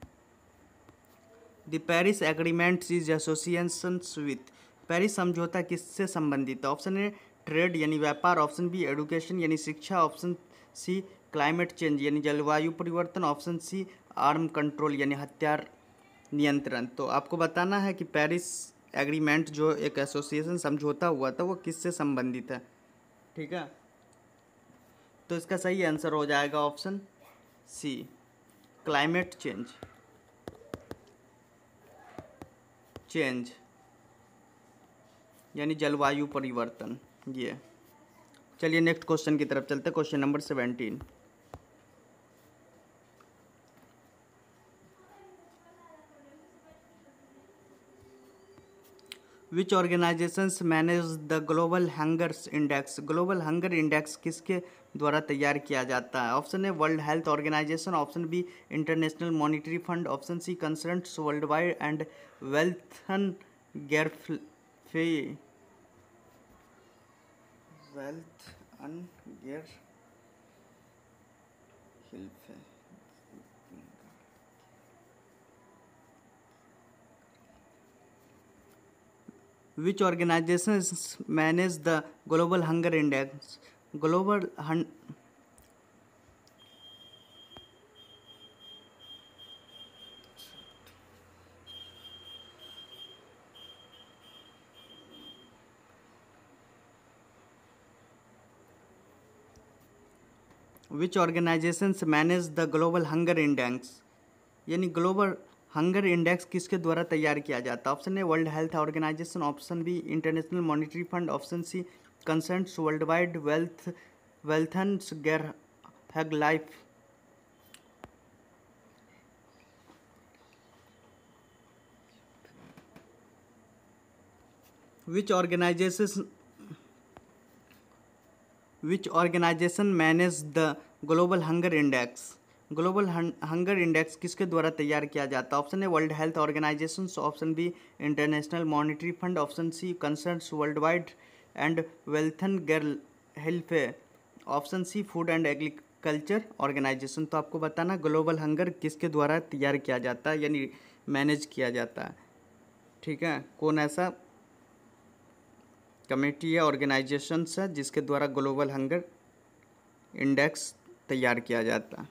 the Paris Agreement is associations with, Paris समझौता किससे संबंधित है? ऑप्शन ए ट्रेड यानी व्यापार, ऑप्शन बी एडुकेशन यानी शिक्षा, ऑप्शन सी क्लाइमेट चेंज यानी जलवायु परिवर्तन, ऑप्शन सी आर्म कंट्रोल यानी हथियार नियंत्रण। तो आपको बताना है कि पेरिस एग्रीमेंट जो एक एसोसिएशन समझौता हुआ था वो किससे संबंधित है। ठीक है, तो इसका सही आंसर हो जाएगा ऑप्शन सी क्लाइमेट चेंज यानी जलवायु परिवर्तन ये। चलिए नेक्स्ट क्वेश्चन की तरफ चलते हैं। Question number 17, which organisations manage the global hungers index, global hunger index किसके द्वारा तैयार किया जाता है? Option A World health organisation, option B International Monetary Fund, option C Concerns World Wide and Welthungerhilfe Which organizations manage the global hunger index? Global Which organizations manage the global hunger index? यानी ग्लोबल हंगर इंडेक्स किसके द्वारा तैयार किया जाता है? Option A World health organisation, option B International Monetary Fund, option C Concerns World Wide Welthungerhilfe. Which organization manage the global hunger index? Global hunger index किसके द्वारा तैयार किया जाता है? Option A World health organisation, option B International Monetary Fund, option C Concerns World Wide and Welthungerhilfe, option C food and Agriculture Organisation. तो आपको बताना ग्लोबल हंगर किसके द्वारा तैयार किया जाता है यानी मैनेज किया जाता है। ठीक है, कौन ऐसा कमेटी या ऑर्गेनाइजेशन है जिसके द्वारा ग्लोबल हंगर इंडेक्स तैयार किया जाता है?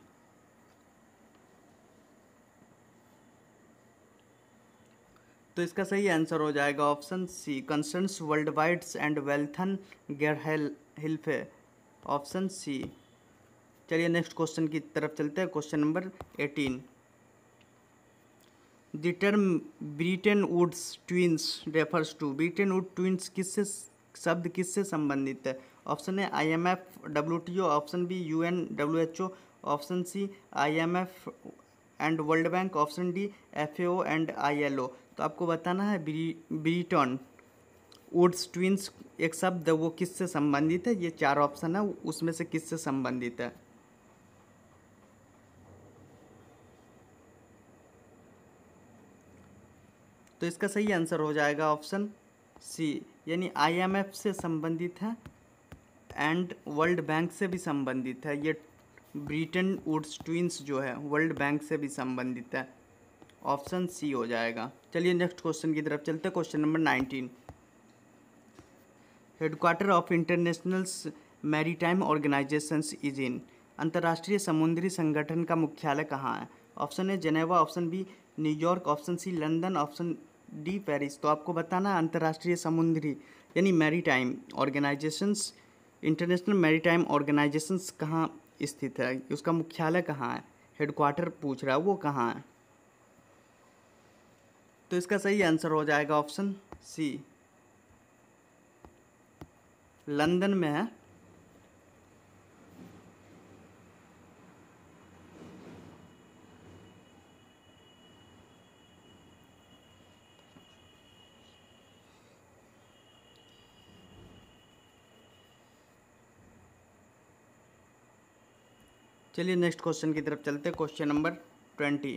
तो इसका सही आंसर हो जाएगा option C Concerns World Wide and Welthungerhilfe, option C. चलिए नेक्स्ट क्वेश्चन की तरफ चलते हैं। Question number 18, the term Bretton Woods twins refers to, Bretton Wood twins किससे शब्द किससे संबंधित है? Option A IMF WTO, option B UN WHO, option C IMF and World bank, option D FAO and ILO। तो आपको बताना है ब्रिटन वुड्स ट्विंस एक शब्द वो किससे संबंधित है। ये 4 ऑप्शन है, उसमें से किससे संबंधित है? तो इसका सही आंसर हो जाएगा ऑप्शन सी यानी IMF से संबंधित है एंड वर्ल्ड बैंक से भी संबंधित है। ये ब्रिटेन वुड्स ट्विंस जो है वर्ल्ड बैंक से भी संबंधित है, ऑप्शन सी हो जाएगा। चलिए नेक्स्ट क्वेश्चन की तरफ चलते हैं। Question number 19, headquarter of International Maritime Organisations is in, अंतर्राष्ट्रीय समुद्री संगठन का मुख्यालय कहाँ है? Option A Geneva, option B New York, option C London, option D Paris. तो आपको बताना अंतर्राष्ट्रीय समुद्री यानी Maritime Organisations, International Maritime Organisations कहाँ स्थित है, उसका मुख्यालय कहाँ है, हेडक्वार्टर पूछ रहा है वो कहाँ है? तो इसका सही आंसर हो जाएगा ऑप्शन सी लंदन में है। चलिए नेक्स्ट क्वेश्चन की तरफ चलते हैं। Question number 20,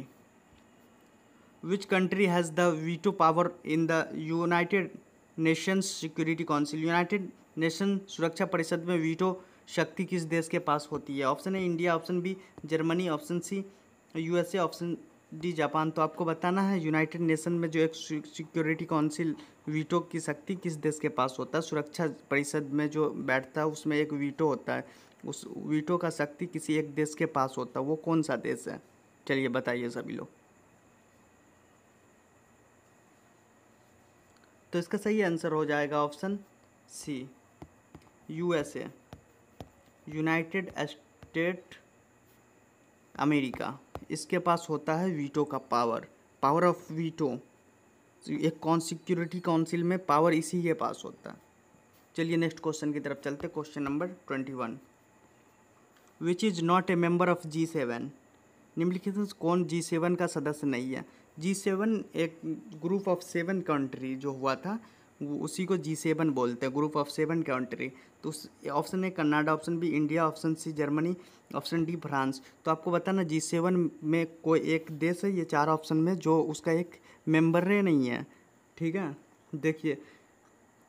which country has the veto power in the United Nations security council. United nation सुरक्षा परिषद में वीटो शक्ति किस देश के पास होती है? Option A India, option B Germany, option C USA, option D Japan. तो आपको बताना है यूनाइटेड नेशन में जो एक सिक्योरिटी काउंसिल वीटो की शक्ति किस देश के पास होता है। सुरक्षा परिषद में जो बैठता है उसमें एक वीटो होता है, उस वीटो का शक्ति किसी एक देश के पास होता है, वो कौन सा देश है? चलिए बताइए सभी लोग। तो इसका सही आंसर हो जाएगा option C, USA, United State America. इसके पास होता है वीटो का पावर ऑफ वीटो। एक सिक्योरिटी काउंसिल में पावर इसी के पास होता है। चलिए नेक्स्ट क्वेश्चन की तरफ चलते। Question number 21, which is not a member of G7। निम्नलिखित में कौन G7 का सदस्य नहीं है? G7 एक ग्रुप ऑफ 7 कंट्री जो हुआ था उसी को G7 बोलते हैं, ग्रुप ऑफ 7 कंट्री। तो उस option A Canada, option B India, option C Germany, option D France. तो आपको बताना G7 में कोई एक देश है ये 4 ऑप्शन में जो उसका एक मेंबर नहीं है, ठीक है। देखिए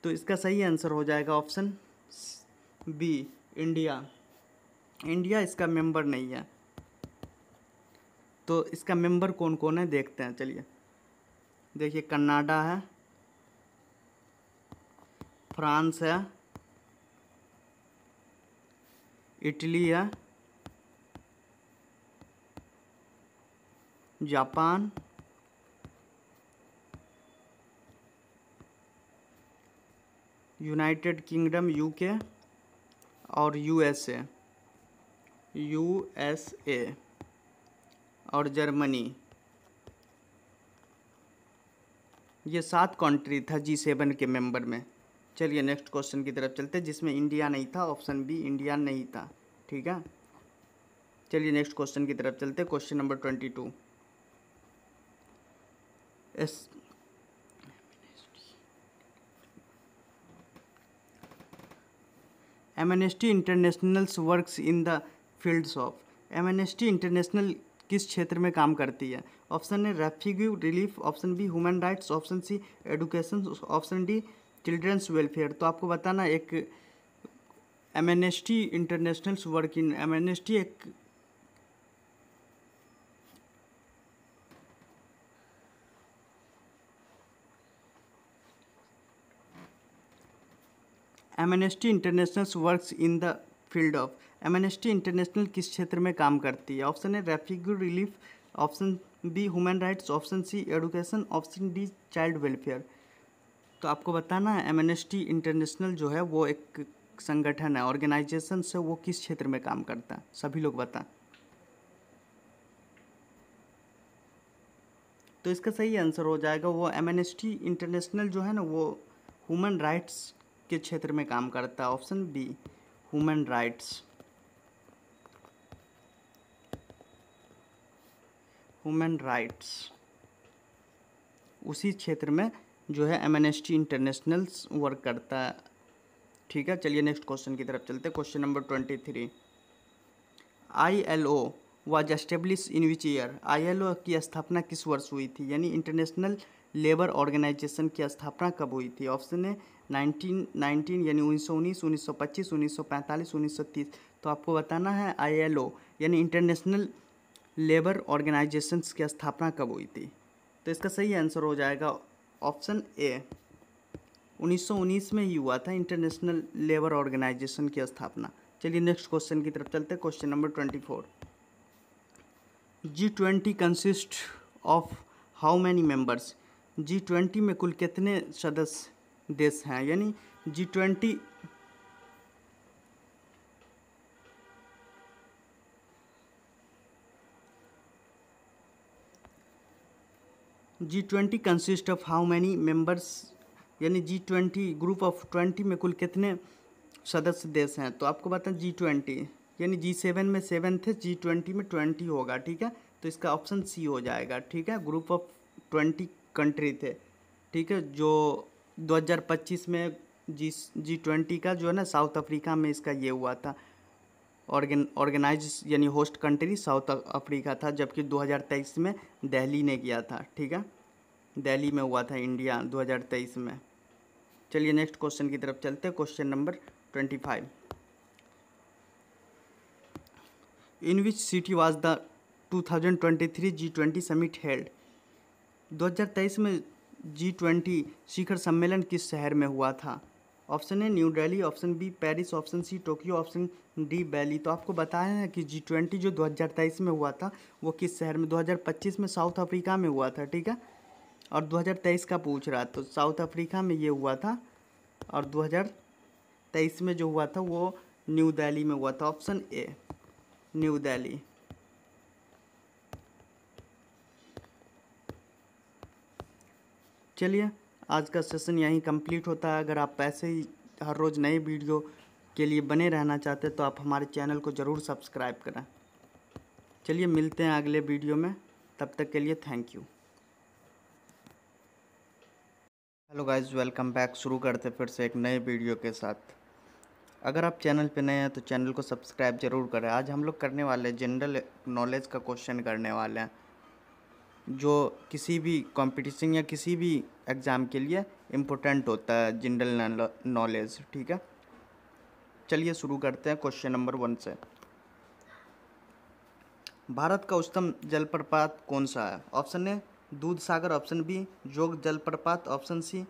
तो इसका सही आंसर हो जाएगा ऑप्शन बी, इंडिया। इंडिया इसका मेंबर नहीं है। तो इसका मेंबर कौन कौन है देखते हैं। चलिए देखिए, कनाडा है, फ्रांस है, इटली है, जापान, यूनाइटेड किंगडम यूके और यूएसए और जर्मनी। ये 7 कंट्री था G7 के मेंबर में। चलिए नेक्स्ट क्वेश्चन की तरफ चलते हैं जिसमें इंडिया नहीं था, ऑप्शन बी इंडिया नहीं था, ठीक है। चलिए नेक्स्ट क्वेश्चन की तरफ चलते हैं। Question number 22, Amnesty International's works in the fields of. Amnesty International किस क्षेत्र में काम करती है? Option A refugee relief, option B human rights, option C education, option D children's welfare. तो आपको बताना एक Amnesty International's work in, Amnesty एक Amnesty International works in the field of. Amnesty International किस क्षेत्र में काम करती है? Option A refugee relief, option B human rights, option C education, option D child welfare. तो आपको बताना है एमनेस्टी इंटरनेशनल जो है वो एक संगठन है, ऑर्गेनाइजेशन से, वो किस क्षेत्र में काम करता है? सभी लोग बताएं। तो इसका सही आंसर हो जाएगा वो एमनेस्टी इंटरनेशनल जो है ना वो ह्यूमन राइट्स के क्षेत्र में काम करता है। Option B human rights, human rights उसी क्षेत्र में जो है एमनेस्टी इंटरनेशनल वर्क करता है, ठीक है। चलिए नेक्स्ट क्वेश्चन की तरफ चलते हैं। Question number 23, ILO was establish in which year. ILO की स्थापना किस वर्ष हुई थी? यानी इंटरनेशनल लेबर ऑर्गेनाइजेशन की स्थापना कब हुई थी? ऑप्शन है 1919 यानी 1919, 1925, 1945, 1930। तो आपको बताना है ILO यानी इंटरनेशनल लेबर ऑर्गेनाइजेशंस की स्थापना कब हुई थी? तो इसका सही आंसर हो जाएगा ऑप्शन ए, 1919 में ही हुआ था इंटरनेशनल लेबर ऑर्गेनाइजेशन की स्थापना। चलिए नेक्स्ट क्वेश्चन की तरफ चलते हैं। Question number 24, G20 consist of how many members. G20 में कुल कितने सदस्य देश हैं? यानी G20 G20 consist of how many members, यानी G20 ग्रुप ऑफ 20 में कुल कितने सदस्य देश हैं? तो आपको बताएं G20 यानी G7 में 7 थे, G20 में 20 होगा, ठीक है। तो इसका ऑप्शन सी हो जाएगा, ठीक है। ग्रुप ऑफ 20 कंट्री थे, ठीक है, जो 2025 में G20 का जो है ना साउथ अफ्रीका में इसका ये हुआ था, ऑर्गेनाइज यानी होस्ट कंट्री साउथ अफ्रीका था, जबकि 2023 में दिल्ली ने किया था। ठीक है, दिल्ली में हुआ था इंडिया 2023 में। चलिए नेक्स्ट क्वेश्चन की तरफ चलते हैं। Question number 25, in which city was the 2023 G20 summit held. 2023 में G20 शिखर सम्मेलन किस शहर में हुआ था? Option A new Delhi, option B Paris, option C Tokyo, option D Bali. तो आपको बताया है कि G20 जो 2023 में हुआ था वो किस शहर में, 2025 में साउथ अफ्रीका में हुआ था। ठीक है, और 2023 का पूछ रहा, तो साउथ अफ्रीका में ये हुआ था, और 2023 में जो हुआ था वो न्यू दिल्ली में हुआ था। Option A new Delhi. चलिए आज का सेशन यहीं कंप्लीट होता है। अगर आप ऐसे ही हर रोज़ नए वीडियो के लिए बने रहना चाहते हैं तो आप हमारे चैनल को ज़रूर सब्सक्राइब करें। चलिए मिलते हैं अगले वीडियो में, तब तक के लिए thank you. Hello guys, welcome back. शुरू करते फिर से एक नए वीडियो के साथ। अगर आप चैनल पे नए हैं तो चैनल को सब्सक्राइब जरूर करें। आज हम लोग करने वाले जनरल नॉलेज का क्वेश्चन करने वाले हैं, जो किसी भी कंपटीशन या किसी भी एग्ज़ाम के लिए इम्पोर्टेंट होता है, जनरल नॉलेज। ठीक है, चलिए शुरू करते हैं क्वेश्चन नंबर 1 से। भारत का उच्चतम जलप्रपात कौन सा है? ऑप्शन ए दूध सागर, ऑप्शन बी जोग जलप्रपात, ऑप्शन सी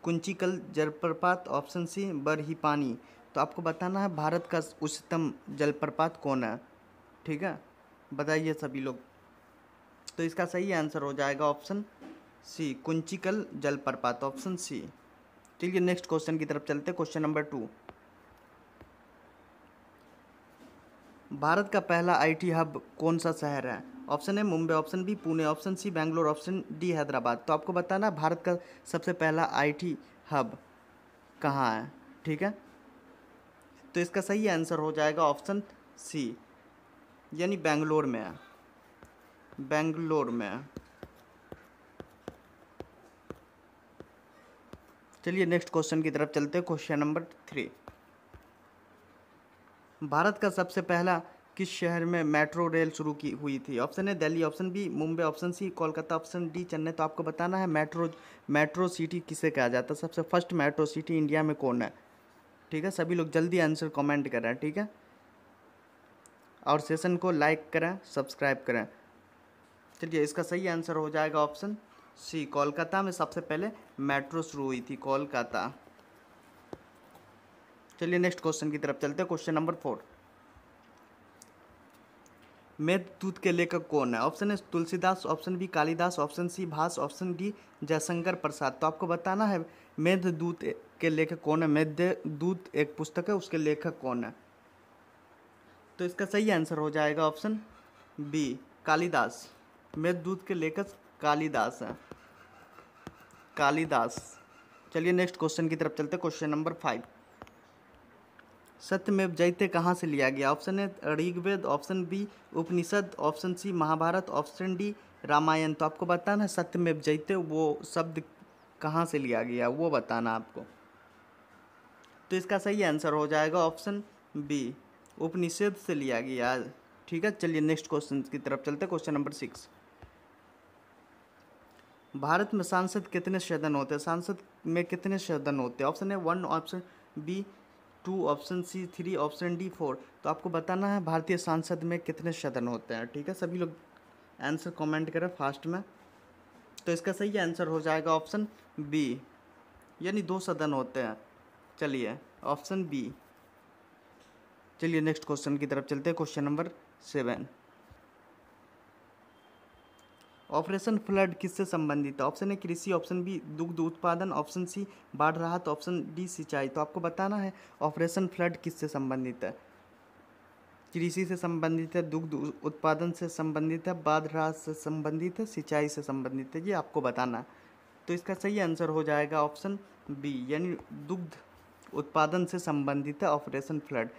कुंचिकल जलप्रपात, ऑप्शन सी बरही पानी। तो आपको बताना है भारत का उच्चतम जलप्रपात कौन है। ठीक है, बताइए सभी लोग। तो इसका सही आंसर हो जाएगा ऑप्शन सी कुंचिकल जलप्रपात, ऑप्शन सी। चलिए नेक्स्ट क्वेश्चन की तरफ चलते हैं। क्वेश्चन नंबर 2, भारत का पहला आईटी हब कौन सा शहर है? Option A Mumbai, option B Pune, option C Bangalore, option D Hyderabad. तो आपको बताना है भारत का सबसे पहला आईटी हब कहाँ है। ठीक है, तो इसका सही आंसर हो जाएगा ऑप्शन सी, यानी बेंगलोर में है, बेंगलोर में है। चलिए नेक्स्ट क्वेश्चन की तरफ चलते हैं। क्वेश्चन नंबर 3, भारत का सबसे पहला किस शहर में मेट्रो रेल शुरू की हुई थी? Option A Delhi, option B Mumbai, option C Kolkata, option D Chennai. तो आपको बताना है मेट्रो सिटी किसे कहा जाता है, सबसे फर्स्ट मेट्रो सिटी इंडिया में कौन है। ठीक है, सभी लोग जल्दी आंसर कमेंट करें। ठीक है, और सेशन को लाइक करें, सब्सक्राइब करें। चलिए इसका सही आंसर हो जाएगा ऑप्शन सी, कोलकाता में सबसे पहले मेट्रो शुरू हुई थी, कोलकाता। चलिए नेक्स्ट क्वेश्चन की तरफ चलते हैं। क्वेश्चन नंबर 4, मेघदूत के लेखक कौन है? Option A Tulsidas, option B Kalidas, option C Bhasa, option D Jaishankar Prasad. तो आपको बताना है मेघदूत के लेखक कौन है। मेघदूत एक पुस्तक है, उसके लेखक कौन है। तो इसका सही आंसर हो जाएगा ऑप्शन बी कालिदास। मेघदूत के लेखक कालिदास हैं, कालिदास। चलिए नेक्स्ट क्वेश्चन की तरफ चलते हैं। क्वेश्चन नंबर 5, सत्यमेव जयते कहाँ से लिया गया? Option A Rigveda, option B Upanishad, option C Mahabharata, option D Ramayana. तो आपको बताना है सत्यमेव जयते वो शब्द कहाँ से लिया गया, वो बताना आपको। तो इसका सही आंसर हो जाएगा ऑप्शन बी उपनिषद से लिया गया। ठीक है, चलिए नेक्स्ट क्वेश्चन की तरफ चलते हैं। क्वेश्चन नंबर 6, भारत में सांसद कितने सदन होते हैं? सांसद में कितने सदन होते हैं? Option A 1, option B 2, option C 3, option D 4। तो आपको बताना है भारतीय संसद में कितने सदन होते हैं। ठीक है, सभी लोग आंसर कमेंट करें फास्ट में। तो इसका सही आंसर हो जाएगा ऑप्शन बी, यानी 2 सदन होते हैं। चलिए ऑप्शन बी। चलिए नेक्स्ट क्वेश्चन की तरफ चलते हैं। क्वेश्चन नंबर 7, ऑपरेशन फ्लड किससे संबंधित है? ऑप्शन ए कृषि, ऑप्शन बी दुग्ध उत्पादन, ऑप्शन सी बाढ़ राहत, ऑप्शन डी सिंचाई। तो आपको बताना है ऑपरेशन फ्लड किससे संबंधित है। कृषि से संबंधित है, दुग्ध उत्पादन से संबंधित है, बाढ़ राहत से संबंधित है, सिंचाई से संबंधित है, ये आपको बताना है। तो इसका सही आंसर हो जाएगा ऑप्शन बी, यानी दुग्ध उत्पादन से संबंधित है ऑपरेशन फ्लड।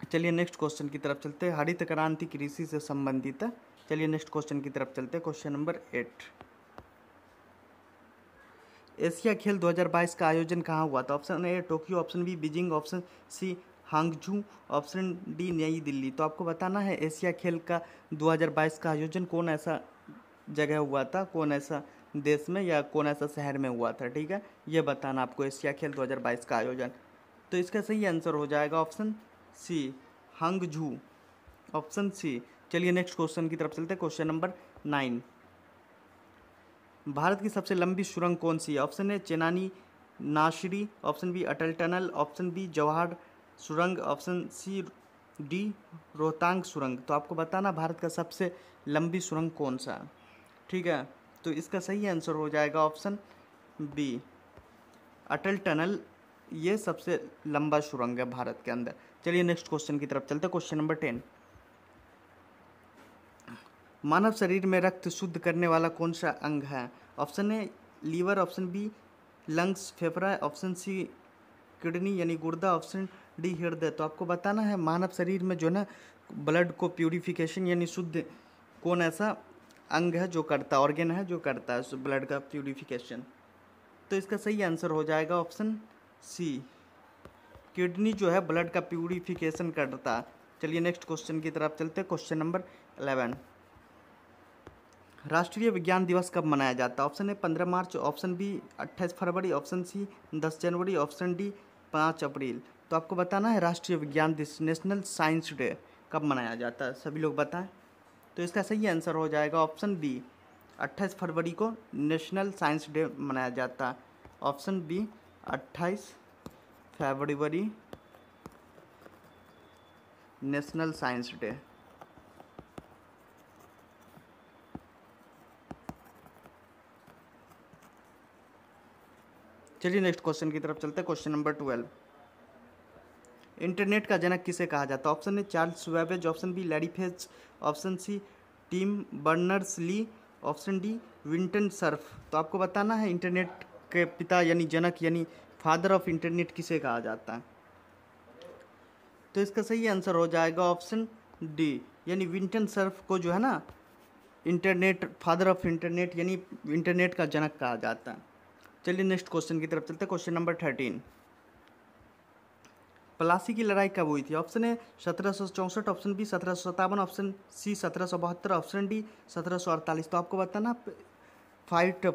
चलिए नेक्स्ट क्वेश्चन की तरफ चलते हैं। हरित क्रांति कृषि से संबंधित है। चलिए नेक्स्ट क्वेश्चन की तरफ चलते हैं। क्वेश्चन नंबर 8, एशिया खेल 2022 का आयोजन कहाँ हुआ था? Option A Tokyo, option B Beijing, option C Hangzhou, option D नई दिल्ली। तो आपको बताना है एशिया खेल का 2022 का आयोजन कौन ऐसा जगह हुआ था, कौन ऐसा देश में या कौन ऐसा शहर में हुआ था, ठीक है, ये बताना आपको एशिया खेल 2022 का आयोजन। तो इसका सही आंसर हो जाएगा option C, Hangzhou, option C. चलिए नेक्स्ट क्वेश्चन की तरफ चलते हैं। क्वेश्चन नंबर 9, भारत की सबसे लंबी सुरंग कौन सी है? Option A Chenani Nashri, option B Atal tunnel, option B Jawahar सुरंग, ऑप्शन सी डी रोहतांग सुरंग। तो आपको बताना भारत का सबसे लंबी सुरंग कौन सा है, ठीक है। तो इसका सही आंसर हो जाएगा ऑप्शन बी, अटल टनल, ये सबसे लंबा सुरंग है भारत के अंदर। चलिए नेक्स्ट क्वेश्चन की तरफ चलते हैं। क्वेश्चन नंबर 10, मानव शरीर में रक्त शुद्ध करने वाला कौन सा अंग है? Option A liver, option B lungs फेफड़ा, ऑप्शन सी किडनी यानी गुर्दा, ऑप्शन डी हृदय। तो आपको बताना है मानव शरीर में जो ना ब्लड को प्यूरिफिकेशन यानी शुद्ध कौन ऐसा अंग है जो करता, ऑर्गेन है जो करता है ब्लड का प्यूरिफिकेशन। तो इसका सही आंसर हो जाएगा ऑप्शन सी, किडनी जो है ब्लड का प्यूरिफिकेशन करता। चलिए नेक्स्ट क्वेश्चन की तरफ चलते हैं। क्वेश्चन नंबर 11, राष्ट्रीय विज्ञान दिवस कब मनाया जाता है? Option A 15 March, option B 28 फरवरी, ऑप्शन सी 10 जनवरी, ऑप्शन डी 5 अप्रैल। तो आपको बताना है राष्ट्रीय विज्ञान दिवस, नेशनल साइंस डे कब मनाया जाता है, सभी लोग बताएं। तो इसका सही आंसर हो जाएगा ऑप्शन बी, 28 फरवरी को नेशनल साइंस डे मनाया जाता है। ऑप्शन बी 28 फरवरी नेशनल साइंस डे। चलिए नेक्स्ट क्वेश्चन की तरफ चलते हैं। क्वेश्चन नंबर 12, इंटरनेट का जनक किसे कहा जाता है? Option A Charles Babbage, option B Larry Page, option C Tim Berners Lee, option D Vinton Cerf. तो आपको बताना है इंटरनेट के पिता यानी जनक यानी फादर ऑफ इंटरनेट किसे कहा जाता है? तो इसका सही आंसर हो जाएगा ऑप्शन डी, यानी विंटन सर्फ को जो है ना इंटरनेट फादर ऑफ इंटरनेट यानी इंटरनेट का जनक कहा जाता है। चलिए नेक्स्ट क्वेश्चन की तरफ चलते हैं। क्वेश्चन नंबर 13, प्लासी की लड़ाई कब हुई थी? Option A 1764, option B 1757, option C 1772, option D 1748। तो आपको बताना फाइट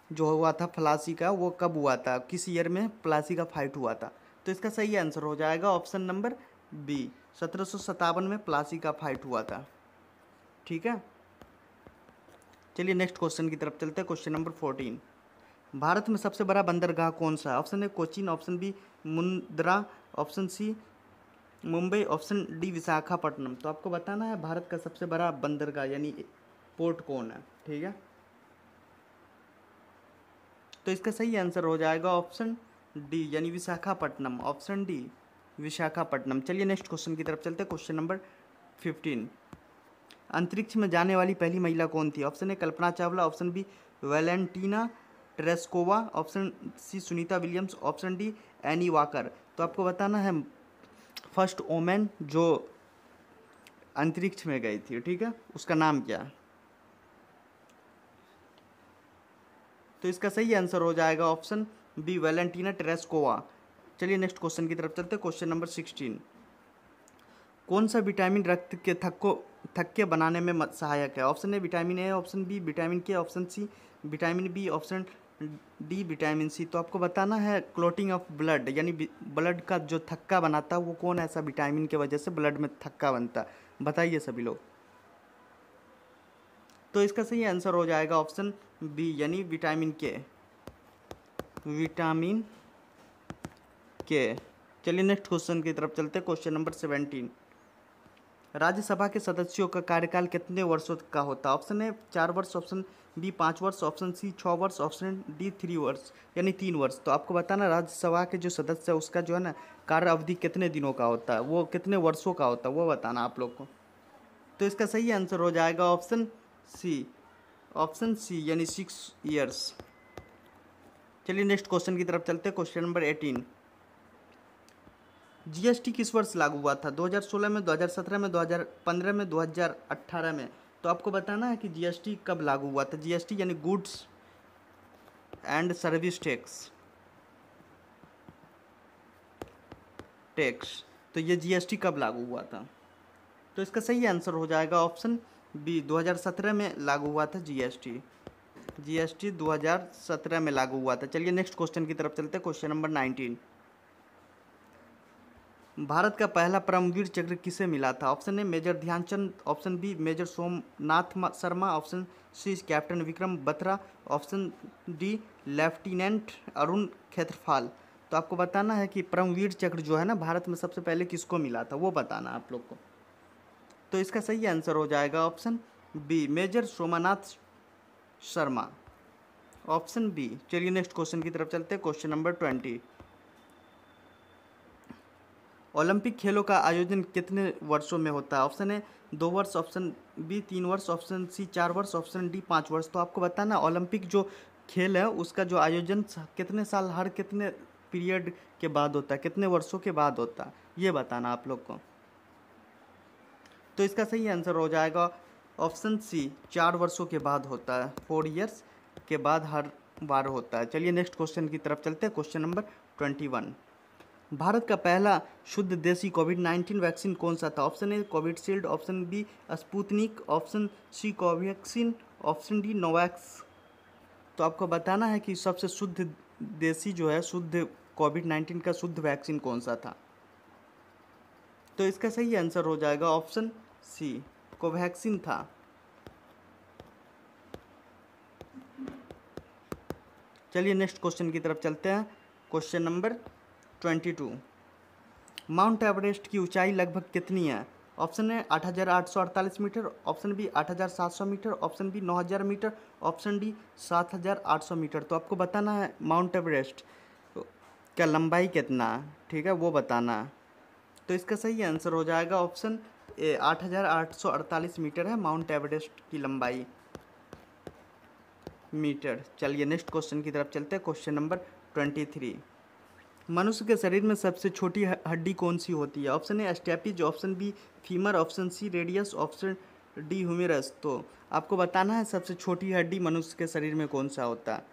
जो हुआ था प्लासी का वो कब हुआ था, किस ईयर में प्लासी का फाइट हुआ था? तो इसका सही आंसर हो जाएगा ऑप्शन नंबर बी, 1757 में प्लासी का फाइट हुआ था, ठीक है। चलिए नेक्स्ट क्वेश्चन की तरफ चलते हैं। क्वेश्चन नंबर 14, भारत में सबसे बड़ा बंदरगाह कौन सा है? Option A Cochin, option B Mundra, option C Mumbai, option D Visakhapatnam. तो आपको बताना है भारत का सबसे बड़ा बंदरगाह यानी पोर्ट कौन है, ठीक है। तो इसका सही आंसर हो जाएगा ऑप्शन डी यानी विशाखापट्टनम, ऑप्शन डी विशाखापट्टनम। चलिए नेक्स्ट क्वेश्चन की तरफ चलते हैं। क्वेश्चन नंबर 15, अंतरिक्ष में जाने वाली पहली महिला कौन थी? Option A Kalpana Chawla, option B Valentina Tereshkova, option C Sunita Williams, option D Annie Walker. तो आपको बताना है फर्स्ट वोमेन जो अंतरिक्ष में गई थी, ठीक है, उसका नाम क्या है? तो इसका सही आंसर हो जाएगा ऑप्शन बी वैलेंटीना ट्रेस्कोवा। चलिए नेक्स्ट क्वेश्चन की तरफ चलते हैं। क्वेश्चन नंबर 16, कौन सा विटामिन रक्त के थक्के बनाने में सहायक है? Option A vitamin A, option B vitamin K, option C vitamin B, option D vitamin C. तो आपको बताना है क्लोटिंग ऑफ ब्लड यानी ब्लड का जो थक्का बनाता है वो कौन ऐसा विटामिन के वजह से ब्लड में थक्का बनता है, बताइए सभी लोग। तो इसका सही आंसर हो जाएगा ऑप्शन बी यानी विटामिन के, विटामिन के। चलिए नेक्स्ट क्वेश्चन की तरफ चलते हैं। क्वेश्चन नंबर 17, राज्यसभा के सदस्यों का कार्यकाल कितने वर्षों का होता है? ऑप्शन ए 4 वर्ष, ऑप्शन बी 5 वर्ष, ऑप्शन सी 6 वर्ष, ऑप्शन डी 3 वर्ष यानी 3 वर्ष। तो आपको बताना राज्यसभा के जो सदस्य है उसका जो है ना कार्य अवधि कितने दिनों का होता है, वो कितने वर्षों का होता है वो बताना आप लोग को। तो इसका सही आंसर हो जाएगा ऑप्शन सी, ऑप्शन सी यानी 6 ईयर्स। चलिए नेक्स्ट क्वेश्चन की तरफ चलते हैं। क्वेश्चन नंबर 18, जीएसटी किस वर्ष लागू हुआ था? 2016 में, 2017 में, 2015 में, 2018 में। तो आपको बताना है कि जीएसटी कब लागू हुआ था। जीएसटी यानी गुड्स एंड सर्विस टैक्स। तो ये जीएसटी कब लागू हुआ था? तो इसका सही आंसर हो जाएगा ऑप्शन बी, 2017 में लागू हुआ था जीएसटी। जीएसटी 2017 में लागू हुआ था। चलिए नेक्स्ट क्वेश्चन की तरफ चलते हैं। क्वेश्चन नंबर 19, भारत का पहला परमवीर चक्र किसे मिला था? Option A Major Dhyan Chand, option B major Somnath Sharma, option C Captain Vikram Batra, option D Lieutenant Arun Khetarpal. तो आपको बताना है कि परमवीर चक्र जो है ना भारत में सबसे पहले किसको मिला था, वो बताना आप लोग को। तो इसका सही आंसर हो जाएगा option B, major Somnath Sharma, option B. चलिए नेक्स्ट क्वेश्चन की तरफ चलते हैं। क्वेश्चन नंबर 20, ओलंपिक खेलों का आयोजन कितने वर्षों में होता है? ऑप्शन ए 2 वर्ष, ऑप्शन बी 3 वर्ष, ऑप्शन सी 4 वर्ष, ऑप्शन डी 5 वर्ष। तो आपको बताना ओलंपिक जो खेल है उसका जो आयोजन कितने साल, हर कितने पीरियड के बाद होता है, कितने वर्षों के बाद होता है, ये बताना आप लोग को। तो इसका सही आंसर हो जाएगा ऑप्शन सी, 4 वर्षों के बाद होता है, 4 ईयर्स के बाद हर बार होता है। चलिए नेक्स्ट क्वेश्चन की तरफ चलते हैं। क्वेश्चन नंबर 21, भारत का पहला शुद्ध देसी कोविड-19 वैक्सीन कौन सा था? Option A Covishield, option B Sputnik, option C Covaxin, option D Novavax. तो आपको बताना है कि सबसे शुद्ध देसी जो है शुद्ध कोविड-19 का शुद्ध वैक्सीन कौन सा था। तो इसका सही आंसर हो जाएगा ऑप्शन सी, कोवैक्सीन था। चलिए नेक्स्ट क्वेश्चन की तरफ चलते हैं। क्वेश्चन नंबर 22, माउंट एवरेस्ट की ऊंचाई लगभग कितनी है? Option A 8,848 metre, option B 8,700 metre, option B 9,000 metre, option D 7,800 metre. तो आपको बताना है माउंट एवरेस्ट का लंबाई कितना है, ठीक है, वो बताना है। तो इसका सही आंसर हो जाएगा ऑप्शन ए, 8,848 मीटर है माउंट एवरेस्ट की लंबाई, मीटर। चलिए नेक्स्ट क्वेश्चन की तरफ चलते हैं। क्वेश्चन नंबर 23, मनुष्य के शरीर में सबसे छोटी हड्डी कौन सी होती है? Option A stapes, option B femur, option C radius, option D humerus. तो आपको बताना है सबसे छोटी हड्डी मनुष्य के शरीर में कौन सा होता है।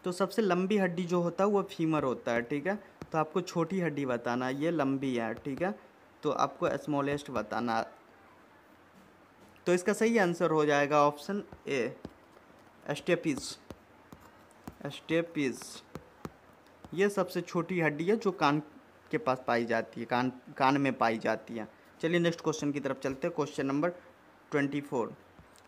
तो सबसे लंबी हड्डी जो होता है वो फीमर होता है, ठीक है। तो आपको छोटी हड्डी बताना, ये लंबी है, ठीक है। तो आपको स्मॉलेस्ट बताना। तो इसका सही आंसर हो जाएगा ऑप्शन ए, स्टेपिज। स्टेपिज ये सबसे छोटी हड्डी है जो कान के पास पाई जाती है, कान में पाई जाती है। चलिए नेक्स्ट क्वेश्चन की तरफ चलते हैं। क्वेश्चन नंबर 24,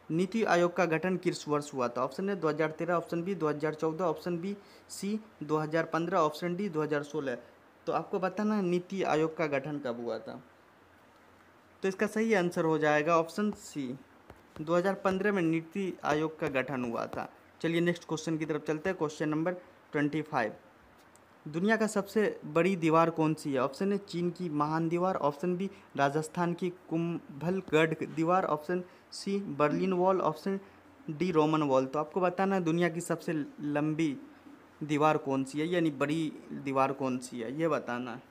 नीति आयोग का गठन किस वर्ष हुआ था? Option A 2013, option B 2014, option B C 2015, option D 2016। तो आपको बताना है नीति आयोग का गठन कब हुआ था। तो इसका सही आंसर हो जाएगा ऑप्शन सी, 2015 में नीति आयोग का गठन हुआ था। चलिए नेक्स्ट क्वेश्चन की तरफ चलते हैं। क्वेश्चन नंबर 25, दुनिया का सबसे बड़ी दीवार कौन सी है? ऑप्शन ए चीन की महान दीवार, ऑप्शन बी राजस्थान की कुंभलगढ़ दीवार, option C Berlin wall, option D Roman wall. तो आपको बताना है दुनिया की सबसे लंबी दीवार कौन सी है, यानी बड़ी दीवार कौन सी है, ये बताना है।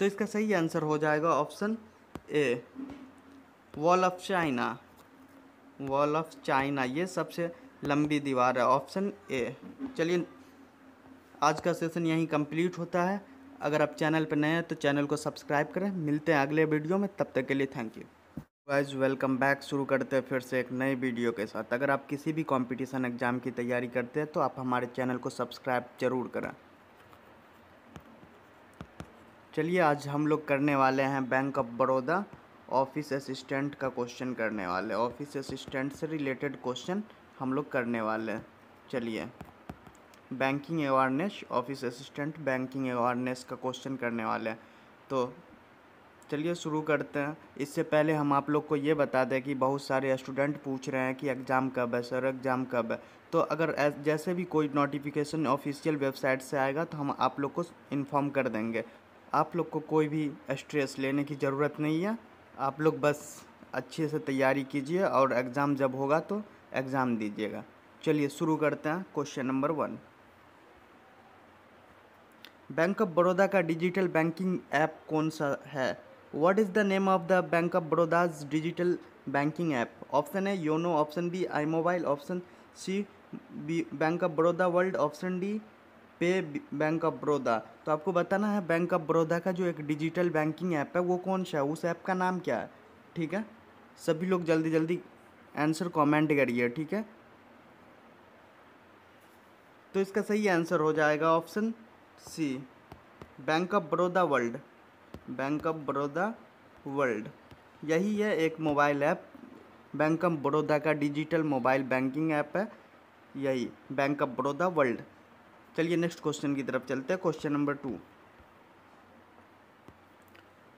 तो इसका सही आंसर हो जाएगा option A, wall of China. Wall of China ये सबसे लंबी दीवार है, ऑप्शन ए। चलिए आज का सेशन यहीं कंप्लीट होता है। अगर आप चैनल पर नए हैं तो चैनल को सब्सक्राइब करें। मिलते हैं अगले वीडियो में, तब तक के लिए thank you guys, welcome back. शुरू करते हैं फिर से एक नई वीडियो के साथ। अगर आप किसी भी कंपटीशन एग्ज़ाम की तैयारी करते हैं तो आप हमारे चैनल को सब्सक्राइब जरूर करें। चलिए आज हम लोग करने वाले हैं bank of Baroda office assistant का क्वेश्चन करने वाले। ऑफिस असिस्टेंट से रिलेटेड क्वेश्चन हम लोग करने वाले हैं। चलिए banking awareness, office assistant banking awareness का क्वेश्चन करने वाले हैं। तो चलिए शुरू करते हैं। इससे पहले हम आप लोग को ये बता दें कि बहुत सारे स्टूडेंट पूछ रहे हैं कि एग्ज़ाम कब है सर, एग्ज़ाम कब है। तो अगर जैसे भी कोई नोटिफिकेशन ऑफिशियल वेबसाइट से आएगा तो हम आप लोग को इन्फॉर्म कर देंगे। आप लोग को कोई भी स्ट्रेस लेने की ज़रूरत नहीं है। आप लोग बस अच्छे से तैयारी कीजिए और एग्ज़ाम जब होगा तो एग्ज़ाम दीजिएगा। चलिए शुरू करते हैं। Question number 1, Bank of Baroda का डिजिटल बैंकिंग ऐप कौन सा है? What is the name of the bank of Baroda's digital banking app? Option A YONO, option B iMobile, option C bank of Baroda world, option D pay Bank of Baroda. तो आपको बताना है बैंक ऑफ बड़ौदा का जो एक डिजिटल बैंकिंग ऐप है वो कौन सा है, उस ऐप का नाम क्या है। ठीक है, सभी लोग जल्दी जल्दी आंसर कमेंट करिए। ठीक है, तो इसका सही आंसर हो जाएगा option C, bank of Baroda World. Bank of Baroda World यही है एक mobile app, Bank of Baroda का डिजिटल मोबाइल बैंकिंग ऐप है यही बैंक ऑफ बड़ौदा वर्ल्ड। चलिए नेक्स्ट क्वेश्चन की तरफ चलते हैं। Question number 2,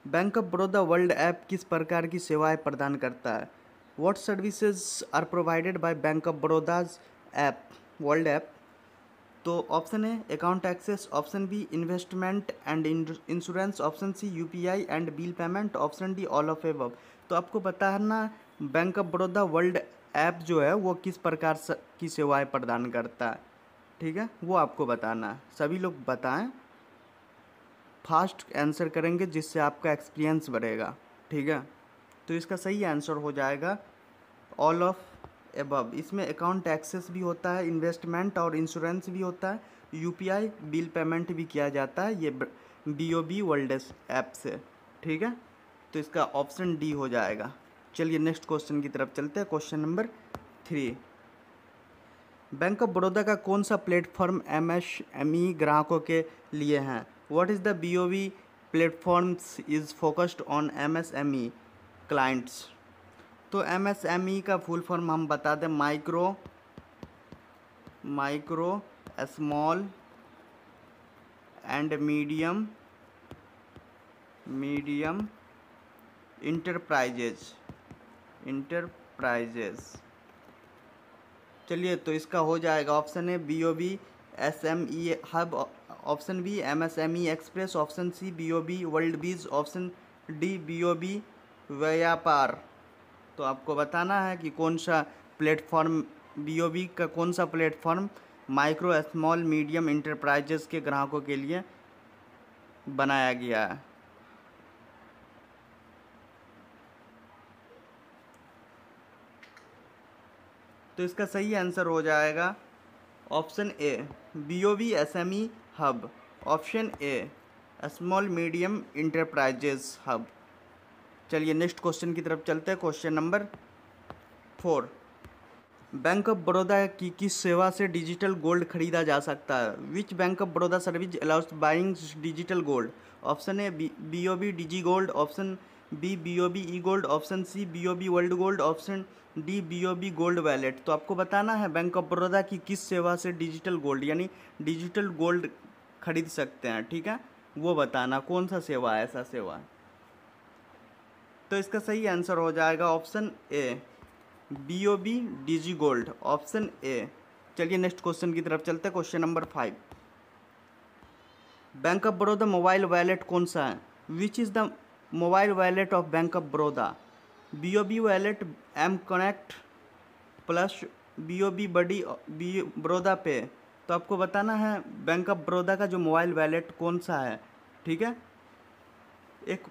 Bank of Baroda world app किस प्रकार की सेवाएं प्रदान करता है। What services are provided by Bank of Baroda's app World app. तो option A account access, option B investment and insurance, option C UPI and bill payment, option D all of above. तो आपको बताना bank of Baroda world app जो है वो किस प्रकार की सेवाएं प्रदान करता है। ठीक है, वो आपको बताना है। सभी लोग बताएं, फास्ट आंसर करेंगे जिससे आपका एक्सपीरियंस बढ़ेगा। ठीक है, तो इसका सही आंसर हो जाएगा ऑल ऑफ एबव। इसमें अकाउंट एक्सेस भी होता है, इन्वेस्टमेंट और इंश्योरेंस भी होता है, यूपीआई बिल पेमेंट भी किया जाता है ये BOB वर्ल्ड ऐप से। ठीक है, तो इसका ऑप्शन डी हो जाएगा। चलिए नेक्स्ट क्वेश्चन की तरफ चलते हैं। Question number 3, bank of Baroda का कौन सा प्लेटफॉर्म MSME ग्राहकों के लिए हैं। What is the BOB platforms is focused on MSME clients. तो MSME का फुल फॉर्म हम बता दें, micro small and medium enterprises. चलिए, तो इसका हो जाएगा option A BOB SME hub, option B MSME express, option C BOB world biz, option D BOB Vyapaar. तो आपको बताना है कि कौन सा प्लेटफॉर्म, BOB का कौन सा platform micro small medium enterprises के ग्राहकों के लिए बनाया गया है। तो इसका सही आंसर हो जाएगा option A BOB SME hub, option A small medium enterprises hub. चलिए नेक्स्ट क्वेश्चन की तरफ चलते हैं। Question number 4, bank of Baroda की किस सेवा से डिजिटल गोल्ड खरीदा जा सकता है। Which bank of Baroda service allows buying digital gold. Option A BOB digi gold, option B BOB e gold, option C BOB world gold, option D BOB gold wallet. तो आपको बताना है बैंक ऑफ बड़ौदा की किस सेवा से डिजिटल गोल्ड यानी डिजिटल गोल्ड खरीद सकते हैं। ठीक है, वो बताना कौन सा सेवा है, ऐसा सेवा। तो इसका सही आंसर हो जाएगा option A BOB digi gold, option A. चलिए नेक्स्ट क्वेश्चन की तरफ चलते हैं। Question number 5, bank of Baroda mobile wallet कौन सा है। Which is the mobile wallet of bank of Baroda. BOB wallet, M connect plus BOB बड़ी बड़ौदा पे। तो आपको बताना है बैंक ऑफ बड़ौदा का जो मोबाइल वैलेट कौन सा है। ठीक है, एक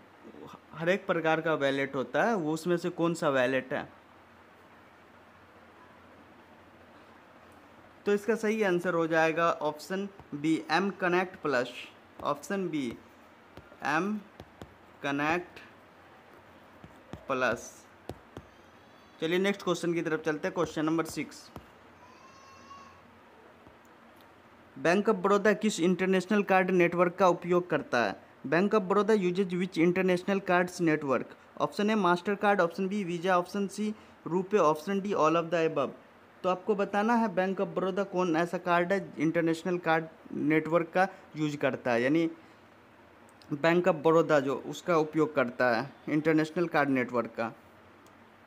हर एक प्रकार का वैलेट होता है, वो उसमें से कौन सा वैलेट है। तो इसका सही आंसर हो जाएगा option B M connect plus, option B M connect plus. चलिए नेक्स्ट क्वेश्चन की तरफ चलते हैं। Question number 6, bank of Baroda किस इंटरनेशनल कार्ड नेटवर्क का उपयोग करता है। Bank of Baroda uses which international cards network. Option A master card, option B Visa, option C RuPay, option D all of the above. तो आपको बताना है बैंक ऑफ बड़ौदा कौन ऐसा कार्ड है इंटरनेशनल कार्ड नेटवर्क का यूज करता है, यानी बैंक ऑफ बड़ौदा जो उसका उपयोग करता है इंटरनेशनल कार्ड नेटवर्क का।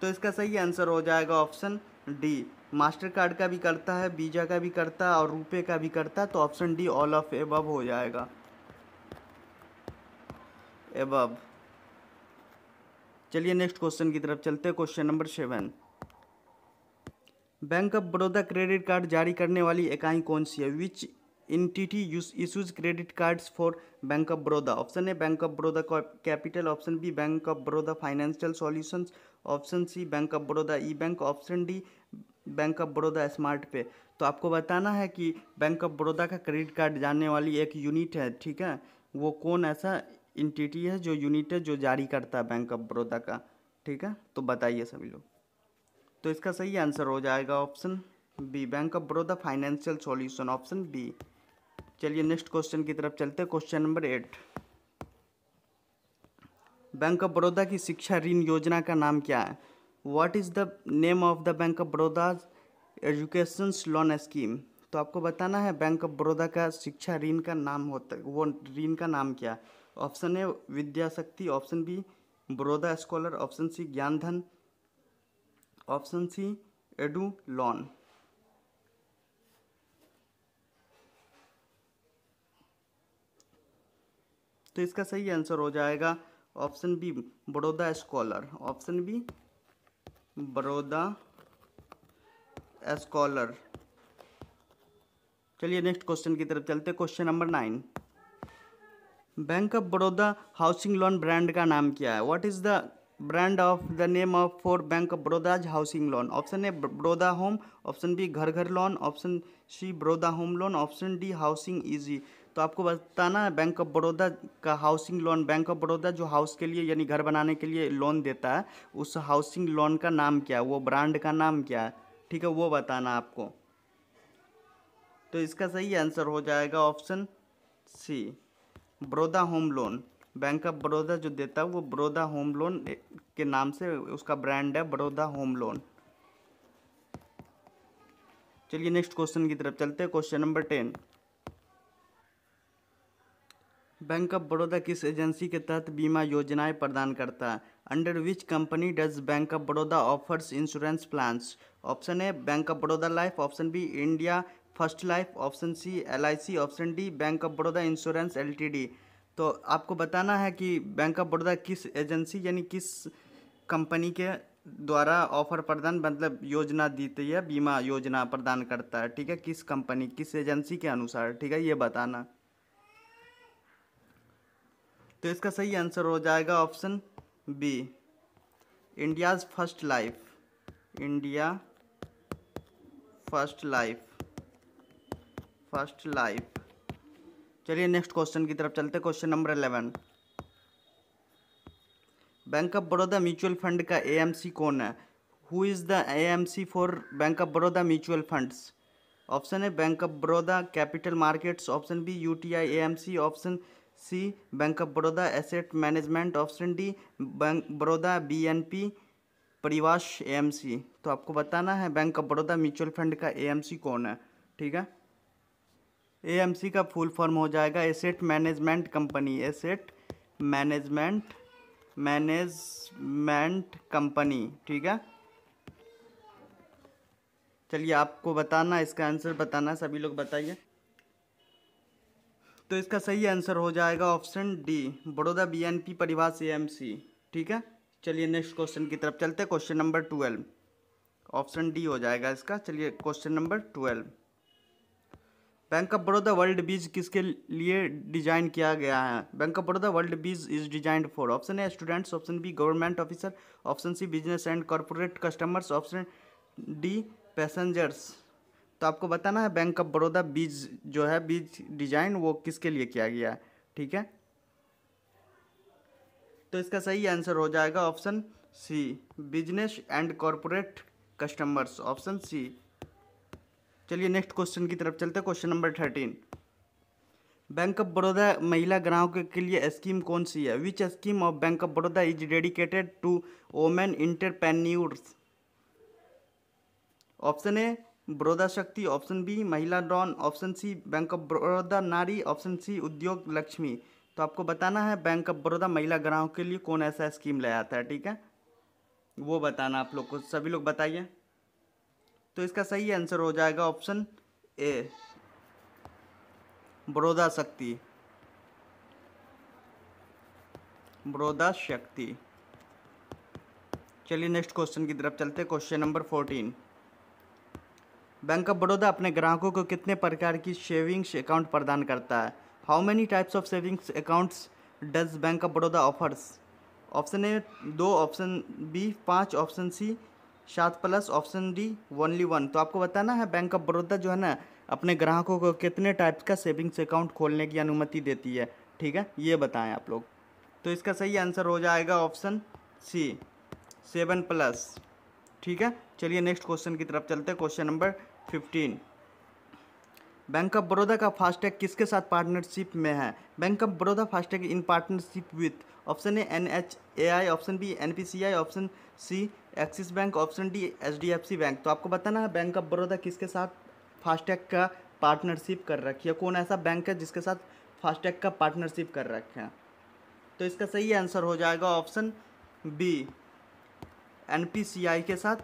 तो इसका सही आंसर हो जाएगा ऑप्शन डी, मास्टर कार्ड का भी करता है, वीज़ा का भी करता है और रुपए का भी करता है। तो option D all of above हो जाएगा, एबव। चलिए नेक्स्ट क्वेश्चन की तरफ चलते हैं। Question number 7, Bank of Baroda credit card जारी करने वाली इकाई कौन सी है। Which entity issues credit cards for bank of Baroda. Option A bank of Baroda Capital, option B bank of Baroda Financial Solutions, option C bank of Baroda e bank, option D bank of Baroda smart pay. तो तो आपको बताना है कि बैंक ऑफ बड़ौदा का क्रेडिट कार्ड जानने वाली एक यूनिट है, ठीक है, वो कौन ऐसा इंटिटी है जो यूनिट है जो जारी करता है बैंक ऑफ बड़ौदा का, ठीक है। तो बताइए सभी लोग। तो इसका सही आंसर हो जाएगा option B, bank of Baroda financial solution, option B. चलिए नेक्स्ट क्वेश्चन की तरफ चलते हैं। Question number 8, bank of Baroda की शिक्षा ऋण योजना का नाम क्या है? What is the name of the bank of Baroda education loan scheme? तो आपको बताना है बैंक ऑफ बड़ौदा का शिक्षा ऋण का नाम होता है, वो ऋण का नाम क्या है? Option A Vidya Shakti, option B Baroda scholar, option C Gyan Dhan, option C edu loan. तो इसका सही आंसर हो जाएगा option B Baroda scholar, option B Baroda scholar. चलिए नेक्स्ट क्वेश्चन की तरफ चलते हैं। Question number 9, Bank of Baroda housing loan brand का नाम क्या है? What is the brand of the name of for bank of Baroda's housing loan? Option A Baroda home, option B ghar ghar loan, option C Baroda home loan, option D housing easy. तो आपको बताना है बैंक ऑफ बड़ौदा का housing loan, bank of Baroda जो हाउस के लिए यानी घर बनाने के लिए लोन देता है, उस हाउसिंग लोन का नाम क्या है, वो ब्रांड का नाम क्या है, ठीक है, वो बताना आपको। तो इसका सही आंसर हो जाएगा option C Baroda home loan. Bank of Baroda जो देता है वो बड़ौदा होम लोन के नाम से उसका ब्रांड है, बड़ौदा होम लोन। चलिए नेक्स्ट क्वेश्चन की तरफ चलते हैं। Question number 10, bank of Baroda किस एजेंसी के तहत बीमा योजनाएं प्रदान करता है? Under which company does bank of Baroda offers insurance plans? Option A bank of Baroda life, option B India first life, option C LIC, option D bank of Baroda insurance LTD। तो आपको बताना है कि बैंक ऑफ बड़ौदा किस एजेंसी यानी किस कंपनी के द्वारा ऑफर प्रदान मतलब योजना देती है, बीमा योजना प्रदान करता है, ठीक है, किस कंपनी किस एजेंसी के अनुसार, ठीक है, ये बताना। तो इसका सही आंसर हो जाएगा option B India's first life, India first life, first life. चलिए नेक्स्ट क्वेश्चन की तरफ चलते हैं। Question number 11, bank of Baroda mutual fund का AMC कौन है? Who is the AMC for bank of Baroda mutual funds? Option A bank of Baroda capital markets, option B UTI AMC, option C bank of Baroda asset management, option D bank Baroda BNP Paribas AMC। तो आपको बताना है bank of Baroda mutual fund का AMC कौन है, ठीक है। AMC का फुल फॉर्म हो जाएगा asset management company, asset management company, ठीक है। चलिए आपको बताना, इसका आंसर बताना, सभी लोग बताइए। तो इसका सही आंसर हो जाएगा option D Baroda BNP Paribas AMC, ठीक है। चलिए नेक्स्ट क्वेश्चन की तरफ चलते हैं। क्वेश्चन नंबर 12, ऑप्शन डी हो जाएगा इसका। चलिए question number 12, bank of Baroda world biz किसके लिए डिजाइन किया गया है? Bank of Baroda world biz is designed for, option A students, option B government officer, option C business and corporate customers, option D passengers. तो आपको बताना है बैंक ऑफ बड़ौदा बीज जो है बीज डिजाइन वो किसके लिए किया गया है, ठीक है। तो इसका सही आंसर हो जाएगा option C business and corporate customers, option C. चलिए नेक्स्ट क्वेश्चन की तरफ चलते हैं। Question number 13, bank of Baroda महिला ग्राहकों के लिए स्कीम कौन सी है? Which scheme of bank of Baroda is dedicated to women entrepreneurs? Option A Baroda Shakti, option B Mahila don, option C bank of Baroda Nari, option सी उद्योग लक्ष्मी। तो आपको बताना है बैंक ऑफ बड़ौदा महिला ग्राहकों के लिए कौन ऐसा स्कीम ले आता है, ठीक है, वो बताना आप लोग को, सभी लोग बताइए। तो इसका सही आंसर हो जाएगा ऑप्शन ए बड़ौदा शक्ति, बड़ौदा शक्ति। चलिए नेक्स्ट क्वेश्चन की तरफ चलते हैं। Question number 14, bank of Baroda अपने ग्राहकों को कितने प्रकार की सेविंग्स अकाउंट प्रदान करता है? How many types of savings accounts does bank of Baroda offers? Option A 2, option B 5, option C 7 plus, option D only 1। तो आपको बताना है बैंक ऑफ बड़ौदा जो है ना अपने ग्राहकों को कितने टाइप का सेविंग्स अकाउंट खोलने की अनुमति देती है, ठीक है, ये बताएं आप लोग। तो इसका सही आंसर हो जाएगा ऑप्शन सी 7 प्लस, ठीक है। चलिए नेक्स्ट क्वेश्चन की तरफ चलते हैं। Question number 15, bank of Baroda का फास्टैग किसके साथ पार्टनरशिप में है? Bank of Baroda FASTag in partnership with, option A NHAI, option B NPCI, option C Axis bank, option D HDFC bank. तो आपको बताना है बैंक ऑफ बड़ौदा किसके साथ फास्टैग का पार्टनरशिप कर रखी है, कौन ऐसा बैंक है जिसके साथ फास्टैग का पार्टनरशिप कर रखा है। तो इसका सही आंसर हो जाएगा ऑप्शन बी NPCI के साथ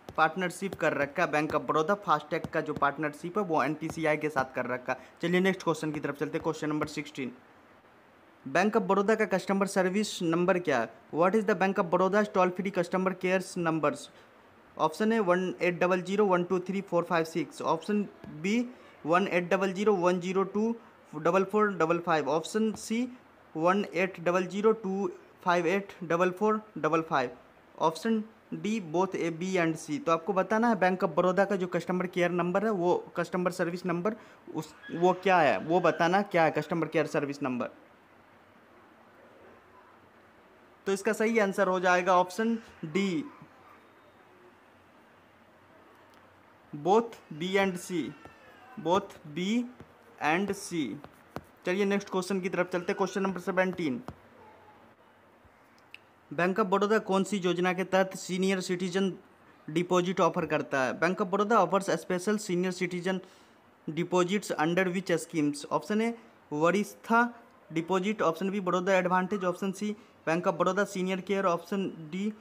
पार्टनरशिप कर रखा है बैंक ऑफ बड़ौदा। फास्टैग का जो पार्टनरशिप है वो NPCI के साथ कर रखा है। चलिए नेक्स्ट क्वेश्चन की तरफ चलते हैं। Question number 16, Bank of Baroda का कस्टमर सर्विस नंबर क्या है? What is the bank of Baroda toll free customer care numbers? Option A 1800123456, option B 1800102445, option C 1800258445, option D both A B and C. तो आपको बताना है बैंक ऑफ बड़ौदा का जो कस्टमर केयर नंबर है वो कस्टमर सर्विस नंबर वो क्या है, वो बताना क्या है कस्टमर केयर सर्विस नंबर। तो इसका सही आंसर हो जाएगा option D both B and C, both B and C. चलिए नेक्स्ट क्वेश्चन की तरफ चलते हैं। Question number 17, bank of Baroda कौन सी योजना के तहत सीनियर सिटीजन डिपॉजिट ऑफर करता है? Bank of Baroda offers special senior citizen deposits under which schemes? Option A Varishtha deposit, option B Baroda advantage, option C bank of Baroda senior care, option D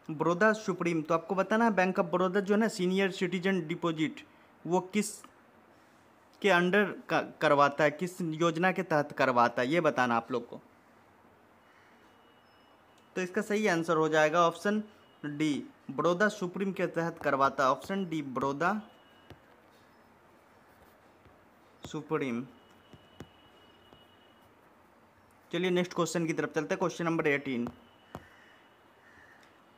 Baroda supreme. तो आपको बताना है बैंक ऑफ बड़ौदा जो है ना सीनियर सिटीजन डिपॉजिट वो किस के अंडर करवाता है, किस योजना के तहत करवाता है, ये बताना आप लोग को। तो इसका सही आंसर हो जाएगा ऑप्शन डी बड़ौदा सुप्रीम के तहत करवाता है, ऑप्शन डी बड़ौदा सुप्रीम। चलिए नेक्स्ट क्वेश्चन की तरफ चलते हैं। Question number 18,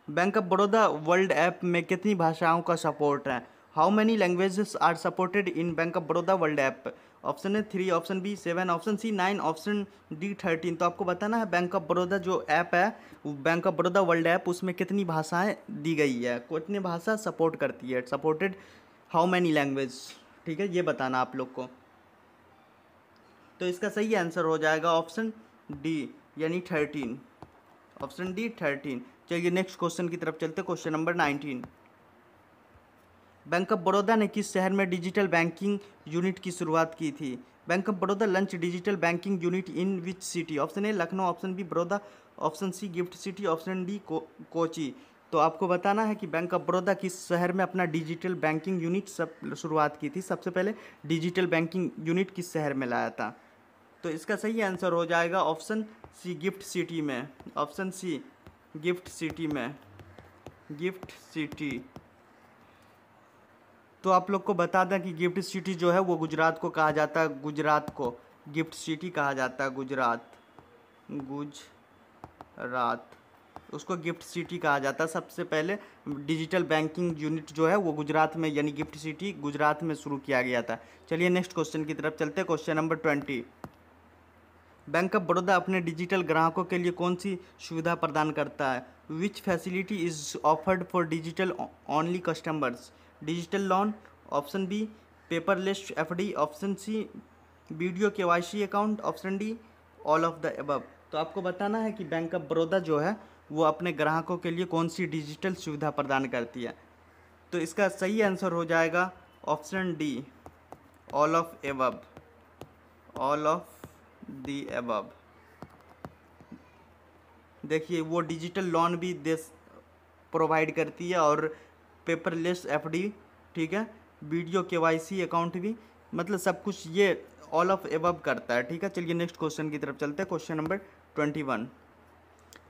bank of Baroda world app में कितनी भाषाओं का सपोर्ट है? How many languages are supported in bank of Baroda world app? Option A 3, option B 7, option C 9, option D 13। तो आपको बताना है बैंक ऑफ बड़ौदा जो ऐप है bank of Baroda world app उसमें कितनी भाषाएं दी गई है, कितनी भाषा सपोर्ट करती है, सपोर्टेड हाउ मैनी लैंग्वेज, ठीक है, ये बताना आप लोग को। तो इसका सही आंसर हो जाएगा ऑप्शन डी यानी 13, ऑप्शन डी 13। चलिए नेक्स्ट क्वेश्चन की तरफ चलते हैं। Question number 19, bank of Baroda ने किस शहर में डिजिटल बैंकिंग यूनिट की शुरुआत की थी? Bank of Baroda launch digital banking unit in which city? Option A Lucknow, option B Baroda, option C gift city, option D Kochi. तो आपको बताना है कि बैंक ऑफ बड़ौदा किस शहर में अपना डिजिटल बैंकिंग यूनिट शुरुआत की थी, सबसे पहले डिजिटल बैंकिंग यूनिट किस शहर में लाया था। तो इसका सही आंसर हो जाएगा ऑप्शन सी गिफ्ट सिटी में, ऑप्शन सी गिफ्ट सिटी में, गिफ्ट सिटी। तो आप लोग को बता दें कि गिफ्ट सिटी जो है वो गुजरात को कहा जाता है, गुजरात को गिफ्ट सिटी कहा जाता है, गुजरात उसको गिफ्ट सिटी कहा जाता है। सबसे पहले डिजिटल बैंकिंग यूनिट जो है वो गुजरात में यानी गिफ्ट सिटी गुजरात में शुरू किया गया था। चलिए नेक्स्ट क्वेश्चन की तरफ चलते हैं। Question number 20, bank of Baroda अपने डिजिटल ग्राहकों के लिए कौन सी सुविधा प्रदान करता है? Which facility is offered for digital only customers? Digital loan, option B paperless FD, option C video KYC account, option D all of the above. तो आपको बताना है कि बैंक ऑफ बड़ौदा जो है वो अपने ग्राहकों के लिए कौन सी डिजिटल सुविधा प्रदान करती है। तो इसका सही आंसर हो जाएगा option D all of above, all of the above. देखिए वो डिजिटल लोन भी प्रोवाइड करती है और पेपरलेस FD, ठीक है, वीडियो KYC अकाउंट भी, मतलब सब कुछ ये ऑल ऑफ एबव करता है, ठीक है। चलिए नेक्स्ट क्वेश्चन की तरफ चलते हैं। Question number 21,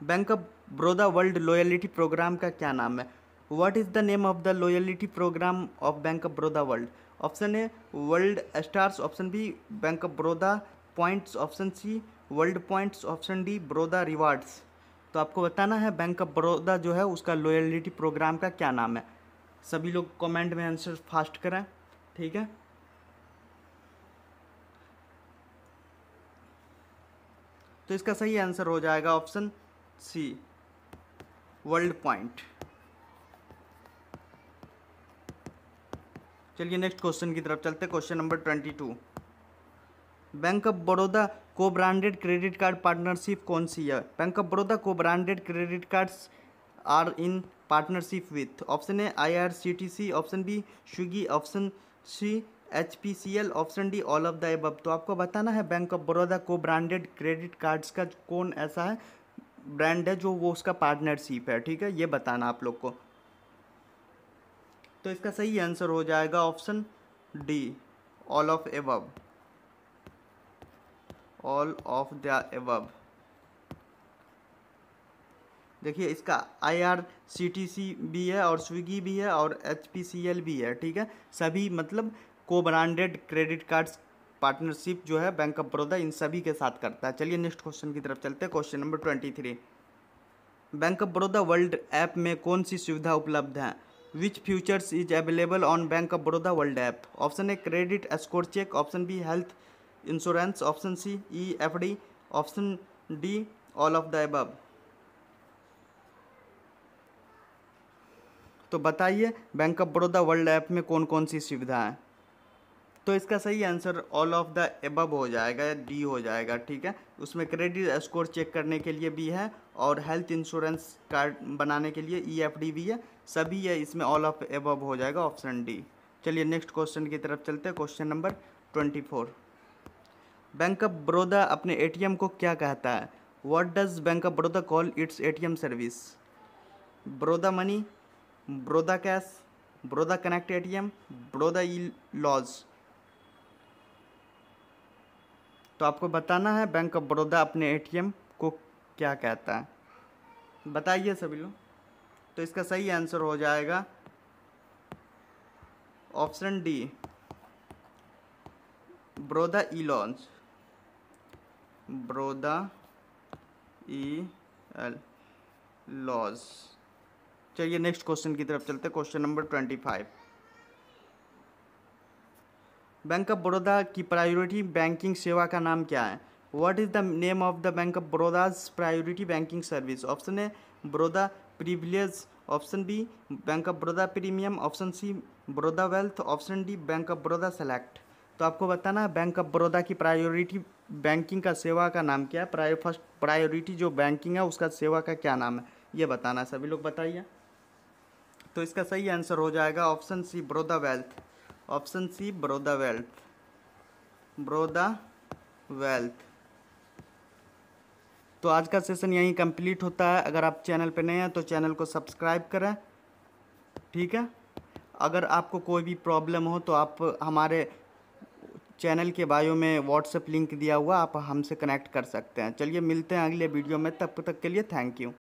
bank of Baroda world loyalty program का क्या नाम है? What is the name of the loyalty program of bank of Baroda world? Option A world stars, option B bank of Baroda points, option C world points, option D Baroda rewards. तो आपको बताना है बैंक ऑफ बड़ौदा जो है उसका लॉयल्टी प्रोग्राम का क्या नाम है। सभी लोग कमेंट में आंसर फास्ट करें, ठीक है। तो इसका सही आंसर हो जाएगा ऑप्शन सी, वर्ल्ड पॉइंट। चलिए नेक्स्ट क्वेश्चन की तरफ चलते हैं। Question number 22, bank of Baroda co branded credit card partnership कौन सी है। Bank of Baroda co branded credit cards are in partnership with, option A IRCTC, option B Swiggy, option C HPCL, option D all of the above. तो आपको बताना है bank of Baroda co branded credit cards का कौन ऐसा है ब्रांड है जो वो उसका पार्टनरशिप है, ठीक है, ये बताना आप लोग को। तो इसका सही आंसर हो जाएगा option D, all of above, all of the above. देखिए इसका IRCTC भी है और स्विगी भी है और HPCL भी है, ठीक है। सभी मतलब को ब्रांडेड क्रेडिट कार्ड्स पार्टनरशिप जो है बैंक ऑफ बड़ौदा इन सभी के साथ करता है। चलिए नेक्स्ट क्वेश्चन की तरफ चलते हैं। Question number 23, bank of Baroda world app में कौन सी सुविधा उपलब्ध है। Which futures is available on bank of Baroda world app, option A credit score check, option B health insurance, option C EFD, option D all of the above. तो बताइए bank of Baroda world app में कौन कौन सी सुविधा है। तो इसका सही answer all of the above हो जाएगा, डी हो जाएगा, ठीक है। उसमें क्रेडिट स्कोर चेक करने के लिए भी है और हेल्थ इंश्योरेंस कार्ड बनाने के लिए EFD भी है, सभी है इसमें ऑल ऑफ एबव हो जाएगा, ऑप्शन डी। चलिए नेक्स्ट क्वेश्चन की तरफ चलते हैं। Question number 24, bank of Baroda अपने ATM को क्या कहता है। What does bank of Baroda call its ATM service, Baroda money, Baroda cash, Baroda connect ATM, Baroda E lodge. तो आपको बताना है बैंक ऑफ बड़ौदा अपने ATM को क्या कहता है, बताइए सभी लोग। तो इसका सही आंसर हो जाएगा ऑप्शन डी, बड़ौदा ई लॉज, बड़ौदा ई लॉज। चलिए नेक्स्ट क्वेश्चन की तरफ चलते हैं। Question number 25, bank of Baroda की प्रायोरिटी बैंकिंग सेवा का नाम क्या है। What is the name of the bank of Baroda's priority banking service, option A Baroda privilege, option B bank of Baroda premium, option C Baroda wealth, option D bank of Baroda select. तो आपको बताना है बैंक ऑफ बड़ौदा की प्रायोरिटी बैंकिंग का सेवा का नाम क्या है। फर्स्ट प्रायोरिटी जो बैंकिंग है उसका सेवा का क्या नाम है, ये बताना है, सभी लोग बताइए। तो इसका सही आंसर हो जाएगा option C, Baroda wealth, option C Baroda wealth, Baroda wealth. तो आज का सेशन यहीं कंप्लीट होता है। अगर आप चैनल पर नए हैं तो चैनल को सब्सक्राइब करें, ठीक है। अगर आपको कोई भी प्रॉब्लम हो तो आप हमारे चैनल के बायो में व्हाट्सएप लिंक दिया हुआ, आप हमसे कनेक्ट कर सकते हैं। चलिए मिलते हैं अगले वीडियो में, तब तक के लिए थैंक यू।